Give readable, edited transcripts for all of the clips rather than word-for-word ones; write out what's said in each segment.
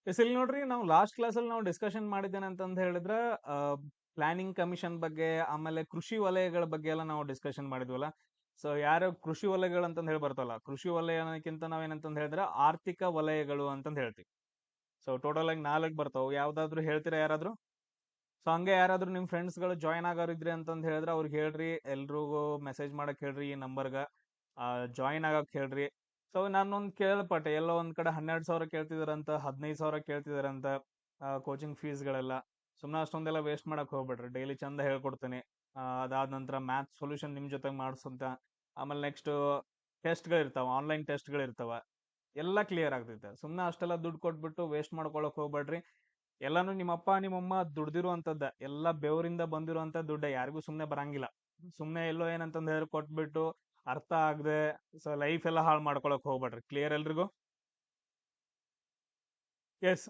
S ಇಲ್ಲಿ ನೋಡ್ರಿ ನಾವು ಲಾಸ್ಟ್ ಕ್ಲಾಸಲ್ಲಿ ನಾವು ಡಿಸ್ಕಷನ್ ಮಾಡಿದ್ದೇನೆ ಅಂತಂದ್ ಹೇಳಿದ್ರ ಪ್ಲಾನಿಂಗ್ ಕಮಿಷನ್ ಬಗ್ಗೆ ಆಮೇಲೆ ಕೃಷಿ ವಲಯಗಳ ಬಗ್ಗೆ ಎಲ್ಲ ನಾವು ಡಿಸ್ಕಷನ್ ಮಾಡಿದ್ವಲ್ಲ. ಸೊ ಯಾರು ಕೃಷಿ ವಲಯಗಳು ಅಂತಂದ್ ಹೇಳಿ ಬರ್ತವಲ್ಲ, ಕೃಷಿ ವಲಯ ಅನ್ನೋಕ್ಕಿಂತ ನಾವೇನಂತಂದ್ ಹೇಳಿದ್ರೆ ಆರ್ಥಿಕ ವಲಯಗಳು ಅಂತಂದ್ ಹೇಳ್ತೀವಿ. ಸೊ ಟೋಟಲ್ ಆಗಿ 4 ಬರ್ತಾವ. ಯಾವ್ದಾದ್ರು ಹೇಳ್ತೀರಾ ಯಾರಾದ್ರೂ? ಸೊ ಹಂಗೆ ಯಾರಾದ್ರೂ ನಿಮ್ ಫ್ರೆಂಡ್ಸ್ ಗಳು ಜಾಯ್ನ್ ಆಗೋರು ಇದ್ರಿ ಅಂತಂದ್ ಹೇಳಿದ್ರೆ ಅವ್ರಿಗೆ ಹೇಳ್ರಿ, ಎಲ್ರಿಗೂ ಮೆಸೇಜ್ ಮಾಡಕ್ ಹೇಳ್ರಿ ಈ ನಂಬರ್ಗ, ಜಾಯಿನ್ ಆಗಕ್ ಹೇಳ್ರಿ. ಸೊ ನಾನೊಂದ್ ಕೇಳ್ಪಟ್ಟೆ, ಎಲ್ಲೋ ಒಂದ್ ಕಡೆ 12,000 ಕೇಳ್ತಿದಾರಂತ, 15,000 ಕೇಳ್ತಿದಾರಂತ ಕೋಚಿಂಗ್ ಫೀಸ್ ಗಳೆಲ್ಲ. ಸುಮ್ನೆ ಅಷ್ಟೊಂದೆಲ್ಲ ವೇಸ್ಟ್ ಮಾಡಕ್ ಹೋಗ್ಬೇಡ್ರಿ. ಡೈಲಿ ಚಂದ ಹೇಳ್ಕೊಡ್ತೀನಿ. ಅದಾದ ನಂತರ ಮ್ಯಾಥ್ಸ್ ಸೊಲ್ಯೂಷನ್ ನಿಮ್ ಜೊತೆ ಮಾಡ್ಸಂತ. ಆಮೇಲೆ ನೆಕ್ಸ್ಟ್ ಟೆಸ್ಟ್ಗಳಿರ್ತಾವ, ಆನ್ಲೈನ್ ಟೆಸ್ಟ್ಗಳಿರ್ತಾವ. ಎಲ್ಲ ಕ್ಲಿಯರ್ ಆಗ್ತೈತೆ. ಸುಮ್ನೆ ಅಷ್ಟೆಲ್ಲ ದುಡ್ಡು ಕೊಟ್ಬಿಟ್ಟು ವೇಸ್ಟ್ ಮಾಡ್ಕೊಳಕ್ ಹೋಗ್ಬೇಡ್ರಿ. ಎಲ್ಲಾನು ನಿಮ್ಮಪ್ಪ ನಿಮ್ಮಮ್ಮ ದುಡ್ದಿರುವಂತದ್ದ, ಎಲ್ಲ ಬೆವರಿಂದ ಬಂದಿರುವಂತ ದುಡ್ಡ, ಯಾರಿಗೂ ಸುಮ್ನೆ ಬರಂಗಿಲ್ಲ. ಸುಮ್ನೆ ಎಲ್ಲೋ ಏನಂತಂದ್ ಹೇಳಿ ಕೊಟ್ಬಿಟ್ಟು ಅರ್ಥ ಆಗದೆ ಸೊ ಲೈಫ್ ಎಲ್ಲ ಹಾಳು ಮಾಡ್ಕೊಳಕ್ ಹೋಗ್ಬೇಡ್ರಿ. ಕ್ಲಿಯರ್ ಎಲ್ರಿಗೂ? ಎಸ್,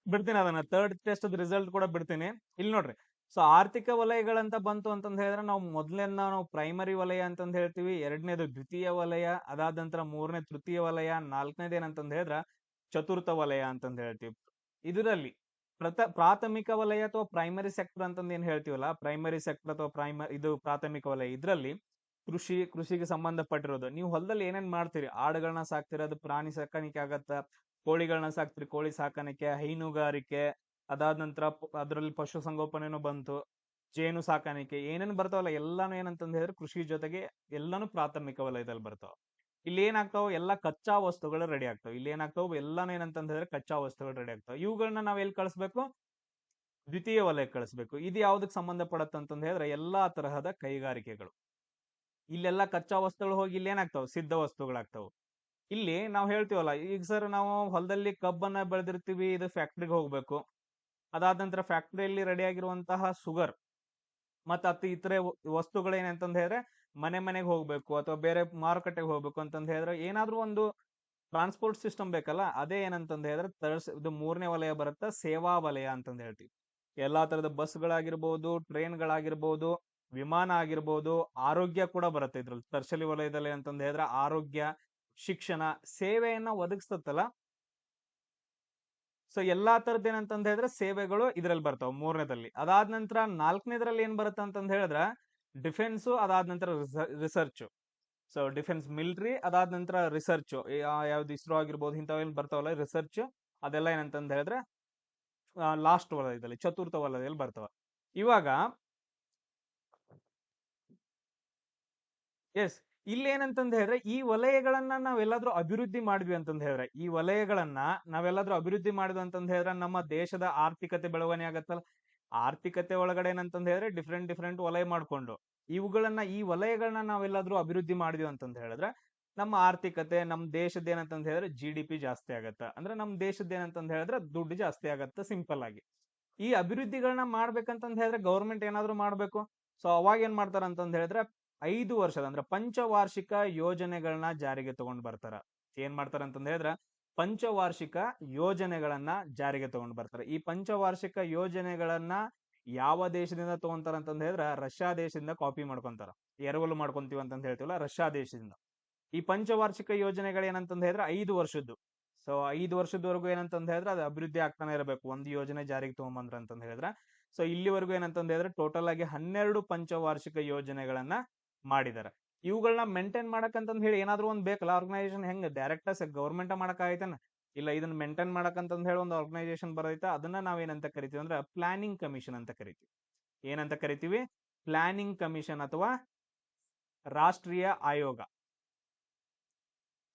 ಬಿಡ್ತೀನಿ ಅದನ್ನ. ಥರ್ಡ್ ಟೆಸ್ಟ್ ರಿಸಲ್ಟ್ ಕೂಡ ಬಿಡ್ತೀನಿ. ಇಲ್ಲಿ ನೋಡ್ರಿ, ಸೊ ಆರ್ಥಿಕ ವಲಯಗಳಂತ ಬಂತು ಅಂತಂದ್ ಹೇಳಿದ್ರೆ ನಾವು ಮೊದಲನೇದನ್ನ ನಾವು ಪ್ರೈಮರಿ ವಲಯ ಅಂತಂದ್ ಹೇಳ್ತೀವಿ, ಎರಡನೇದು ದ್ವಿತೀಯ ವಲಯ, ಅದಾದ ನಂತರ ಮೂರನೇ ತೃತೀಯ ವಲಯ, ನಾಲ್ಕನೇದು ಏನಂತಂದ್ ಹೇಳಿದ್ರ ಚತುರ್ಥ ವಲಯ ಅಂತಂದ್ ಹೇಳ್ತೀವಿ. ಇದರಲ್ಲಿ ಪ್ರಾಥಮಿಕ ವಲಯ ಅಥವಾ ಪ್ರೈಮರಿ ಸೆಕ್ಟರ್ ಅಂತಂದ್ ಏನ್ ಹೇಳ್ತೀವಲ್ಲ, ಪ್ರೈಮರಿ ಸೆಕ್ಟರ್ ಅಥವಾ ಇದು ಪ್ರಾಥಮಿಕ ವಲಯ. ಇದ್ರಲ್ಲಿ ಕೃಷಿಗೆ ಸಂಬಂಧಪಟ್ಟಿರೋದು. ನೀವು ಹೊಲದಲ್ಲಿ ಏನೇನ್ ಮಾಡ್ತೀರಿ, ಆಡುಗಳನ್ನ ಸಾಕ್ತೀರಿ, ಅದು ಪ್ರಾಣಿ ಸಾಕಾಣಿಕೆ ಆಗತ್ತ. ಕೋಳಿಗಳನ್ನ ಸಾಕ್ತಿರಿ, ಕೋಳಿ ಸಾಕಾಣಿಕೆ, ಹೈನುಗಾರಿಕೆ, ಅದಾದ ನಂತರ ಅದರಲ್ಲಿ ಪಶು ಸಂಗೋಪನೆನೂ ಬಂತು, ಜೇನು ಸಾಕಾಣಿಕೆ, ಏನೇನ್ ಬರ್ತಾವಲ್ಲ ಎಲ್ಲಾನು ಏನಂತಂದ್ ಹೇಳಿದ್ರೆ ಕೃಷಿ ಜೊತೆಗೆ ಎಲ್ಲಾನು ಪ್ರಾಥಮಿಕ ವಲಯದಲ್ಲಿ ಬರ್ತಾವ. ಇಲ್ಲಿ ಏನಾಗ್ತಾವ, ಎಲ್ಲ ಕಚ್ಚಾ ವಸ್ತುಗಳು ರೆಡಿ ಆಗ್ತಾವ. ಇಲ್ಲಿ ಏನಾಗ್ತಾವ, ಎಲ್ಲಾನು ಏನಂತಂದ್ ಹೇಳಿದ್ರೆ ಕಚ್ಚಾ ವಸ್ತುಗಳು ರೆಡಿ ಆಗ್ತಾವ. ಇವುಗಳನ್ನ ನಾವ್ ಎಲ್ಲಿ ಕಳಿಸ್ಬೇಕು? ದ್ವಿತೀಯ ವಲಯಕ್ಕೆ ಕಳಿಸ್ಬೇಕು. ಇದು ಯಾವ್ದಕ್ ಸಂಬಂಧಪಡತ್ತ ಅಂತಂದ್ ಹೇಳಿದ್ರೆ ಎಲ್ಲಾ ತರಹದ ಕೈಗಾರಿಕೆಗಳು. ಇಲ್ಲೆಲ್ಲ ಕಚ್ಚಾ ವಸ್ತುಗಳು ಹೋಗಿ ಇಲ್ಲಿ ಏನಾಗ್ತಾವ, ಸಿದ್ಧ ವಸ್ತುಗಳಾಗ್ತಾವ. ಇಲ್ಲಿ ನಾವು ಹೇಳ್ತೀವಲ್ಲ, ಈಗ ಸರ್ ನಾವು ಹೊಲದಲ್ಲಿ ಕಬ್ಬನ್ನ ಬೆಳೆದಿರ್ತೀವಿ, ಇದು ಫ್ಯಾಕ್ಟ್ರಿಗೆ ಹೋಗ್ಬೇಕು. ಅದಾದ ನಂತರ ಫ್ಯಾಕ್ಟ್ರಿಯಲ್ಲಿ ರೆಡಿ ಆಗಿರುವಂತಹ ಶುಗರ್ ಮತ್ತೆ ಇತರೆ ವಸ್ತುಗಳೇನಂತಂದ್ ಹೇಳಿದ್ರೆ ಮನೆ ಮನೆಗೆ ಹೋಗ್ಬೇಕು ಅಥವಾ ಬೇರೆ ಮಾರುಕಟ್ಟೆಗೆ ಹೋಗ್ಬೇಕು ಅಂತಂದ್ ಹೇಳಿದ್ರೆ ಏನಾದ್ರೂ ಒಂದು ಟ್ರಾನ್ಸ್ಪೋರ್ಟ್ ಸಿಸ್ಟಮ್ ಬೇಕಲ್ಲ. ಅದೇ ಏನಂತಂದ್ ಹೇಳಿದ್ರೆ ಇದು ಮೂರನೇ ವಲಯ ಬರುತ್ತೆ, ಸೇವಾ ವಲಯ ಅಂತಂದ್ ಹೇಳ್ತೀವಿ. ಎಲ್ಲಾ ತರದ ಬಸ್ಗಳಾಗಿರ್ಬೋದು, ಟ್ರೈನ್ಗಳಾಗಿರ್ಬೋದು, ವಿಮಾನ ಆಗಿರ್ಬೋದು, ಆರೋಗ್ಯ ಕೂಡ ಬರುತ್ತೆ ಇದ್ರಲ್ಲಿ. ತರ್ಸಲಿ ವಲಯದಲ್ಲಿ ಅಂತಂದ್ ಹೇಳಿದ್ರೆ ಆರೋಗ್ಯ, ಶಿಕ್ಷಣ, ಸೇವೆಯನ್ನ ಒದಗಿಸ್ತಲ್ಲ. ಸೊ ಎಲ್ಲಾ ತರದ್ ಏನಂತಂದ್ ಹೇಳಿದ್ರೆ ಸೇವೆಗಳು ಇದ್ರಲ್ಲಿ ಬರ್ತಾವ ಮೂರನೇದಲ್ಲಿ. ಅದಾದ ನಂತರ ನಾಲ್ಕನೇದ್ರಲ್ಲಿ ಏನ್ ಬರುತ್ತೆ ಅಂತಂದ್ ಹೇಳಿದ್ರೆ ಡಿಫೆನ್ಸ್, ಅದಾದ ನಂತರ ರಿಸರ್ಚ್. ಸೊ ಡಿಫೆನ್ಸ್ ಮಿಲಿಟರಿ, ಅದಾದ ನಂತರ ರಿಸರ್ಚ್, ಯಾವ್ದು ಇಸ್ರೋ ಆಗಿರ್ಬೋದು, ಇಂಥವೇನ್ ಬರ್ತಾವಲ್ಲ ರಿಸರ್ಚ್, ಅದೆಲ್ಲ ಏನಂತಂದ್ ಹೇಳಿದ್ರೆ ಲಾಸ್ಟ್ ವಲಯದಲ್ಲಿ, ಚತುರ್ಥ ವಲಯದಲ್ಲಿ ಬರ್ತಾವ. ಇವಾಗ ಎಸ್, ಇಲ್ಲಿ ಏನಂತಂದ್ ಹೇಳಿದ್ರೆ ಈ ವಲಯಗಳನ್ನ ನಾವೆಲ್ಲಾದ್ರೂ ಅಭಿವೃದ್ಧಿ ಮಾಡಿದ್ವಿ ಅಂತಂದ್ ಹೇಳಿದ್ರೆ, ಈ ವಲಯಗಳನ್ನ ನಾವೆಲ್ಲಾದ್ರೂ ಅಭಿವೃದ್ಧಿ ಮಾಡಿದ್ವಿ ಅಂತಂದ್ ಹೇಳಿದ್ರೆ ನಮ್ಮ ದೇಶದ ಆರ್ಥಿಕತೆ ಬೆಳವಣಿಗೆ ಆಗತ್ತಲ್ಲ. ಆರ್ಥಿಕತೆ ಒಳಗಡೆ ಏನಂತಂದ್ ಹೇಳಿದ್ರೆ ಡಿಫ್ರೆಂಟ್ ವಲಯ ಮಾಡ್ಕೊಂಡು ಈ ವಲಯಗಳನ್ನ ನಾವೆಲ್ಲಾದ್ರೂ ಅಭಿವೃದ್ಧಿ ಮಾಡಿದ್ವಿ ಅಂತಂದ್ ಹೇಳಿದ್ರೆ ನಮ್ಮ ಆರ್ಥಿಕತೆ, ನಮ್ ದೇಶದ ಏನಂತಂದ್ ಹೇಳಿದ್ರೆ GDP ಜಾಸ್ತಿ ಆಗತ್ತ. ಅಂದ್ರೆ ನಮ್ ದೇಶದ ಏನಂತಂದ್ ಹೇಳಿದ್ರೆ ದುಡ್ಡು ಜಾಸ್ತಿ ಆಗತ್ತ, ಸಿಂಪಲ್ ಆಗಿ. ಈ ಅಭಿವೃದ್ಧಿಗಳನ್ನ ಮಾಡ್ಬೇಕಂತಂದ್ ಹೇಳಿದ್ರೆ ಗೌರ್ಮೆಂಟ್ ಏನಾದ್ರು ಮಾಡ್ಬೇಕು. ಸೊ ಅವಾಗ ಏನ್ ಮಾಡ್ತಾರ ಅಂತಂದ್ ಹೇಳಿದ್ರೆ 5 ವರ್ಷದ ಅಂದ್ರೆ ಪಂಚವಾರ್ಷಿಕ ಯೋಜನೆಗಳನ್ನ ಜಾರಿಗೆ ತಗೊಂಡ್ ಬರ್ತಾರ. ಏನ್ ಮಾಡ್ತಾರ ಅಂತಂದ್ ಹೇಳಿದ್ರೆ ಪಂಚವಾರ್ಷಿಕ ಯೋಜನೆಗಳನ್ನ ಜಾರಿಗೆ ತಗೊಂಡ್ ಬರ್ತಾರೆ. ಈ ಪಂಚವಾರ್ಷಿಕ ಯೋಜನೆಗಳನ್ನ ಯಾವ ದೇಶದಿಂದ ತಗೊಂತಾರ ಅಂತಂದ್ ಹೇಳಿದ್ರೆ ರಷ್ಯಾ ದೇಶದಿಂದ ಕಾಪಿ ಮಾಡ್ಕೊಂತಾರ. ಎರವಲು ಮಾಡ್ಕೊಂತೀವಿ ಅಂತಂದ್ ಹೇಳ್ತೀವಲ್ಲ, ರಷ್ಯಾ ದೇಶದಿಂದ. ಈ ಪಂಚವಾರ್ಷಿಕ ಯೋಜನೆಗಳು ಏನಂತಂದ್ ಹೇಳಿದ್ರೆ 5 ವರ್ಷದ್ದು. ಸೊ 5 ವರ್ಷದವರೆಗೂ ಏನಂತಂದ್ ಹೇಳಿದ್ರೆ ಅದು ಅಭಿವೃದ್ಧಿ ಆಗ್ತಾನೆ ಇರಬೇಕು, ಒಂದು ಯೋಜನೆ ಜಾರಿಗೆ ತಗೊಂಬಂದ್ರ ಅಂತಂದ್ ಹೇಳಿದ್ರೆ. ಸೊ ಇಲ್ಲಿವರೆಗೂ ಏನಂತಂದ್ ಹೇಳಿದ್ರೆ ಟೋಟಲ್ ಆಗಿ 12 ಪಂಚವಾರ್ಷಿಕ ಯೋಜನೆಗಳನ್ನ ಮಾಡಿದ್ದಾರೆ. ಇವುಗಳನ್ನ ಮೇಂಟೈನ್ ಮಾಡಕಂತಂದ್ ಹೇಳಿ ಏನಾದ್ರು ಒಂದ್ ಬೇಕಲ್ಲ ಆರ್ಗನೈಸೇಷನ್. ಹೆಂಗ್ ಡೈರೆಕ್ಟ್ ಗೌರ್ಮೆಂಟ್ ಮಾಡಕ್ ಆಯ್ತಾನ? ಇಲ್ಲ, ಇದನ್ನ ಮೇಂಟೈನ್ ಮಾಡಕಂತಂದ್ ಹೇಳಿ ಒಂದು ಆರ್ಗನೈಸೇಷನ್ ಬರೈತೆ. ಅದನ್ನ ನಾವೇನಂತ ಕರಿತೀವಿ ಅಂದ್ರೆ ಪ್ಲಾನಿಂಗ್ ಕಮಿಷನ್ ಅಂತ ಕರಿತೀವಿ. ಏನಂತ ಕರಿತೀವಿ? ಪ್ಲಾನಿಂಗ್ ಕಮಿಷನ್ ಅಥವಾ ರಾಷ್ಟ್ರೀಯ ಆಯೋಗ.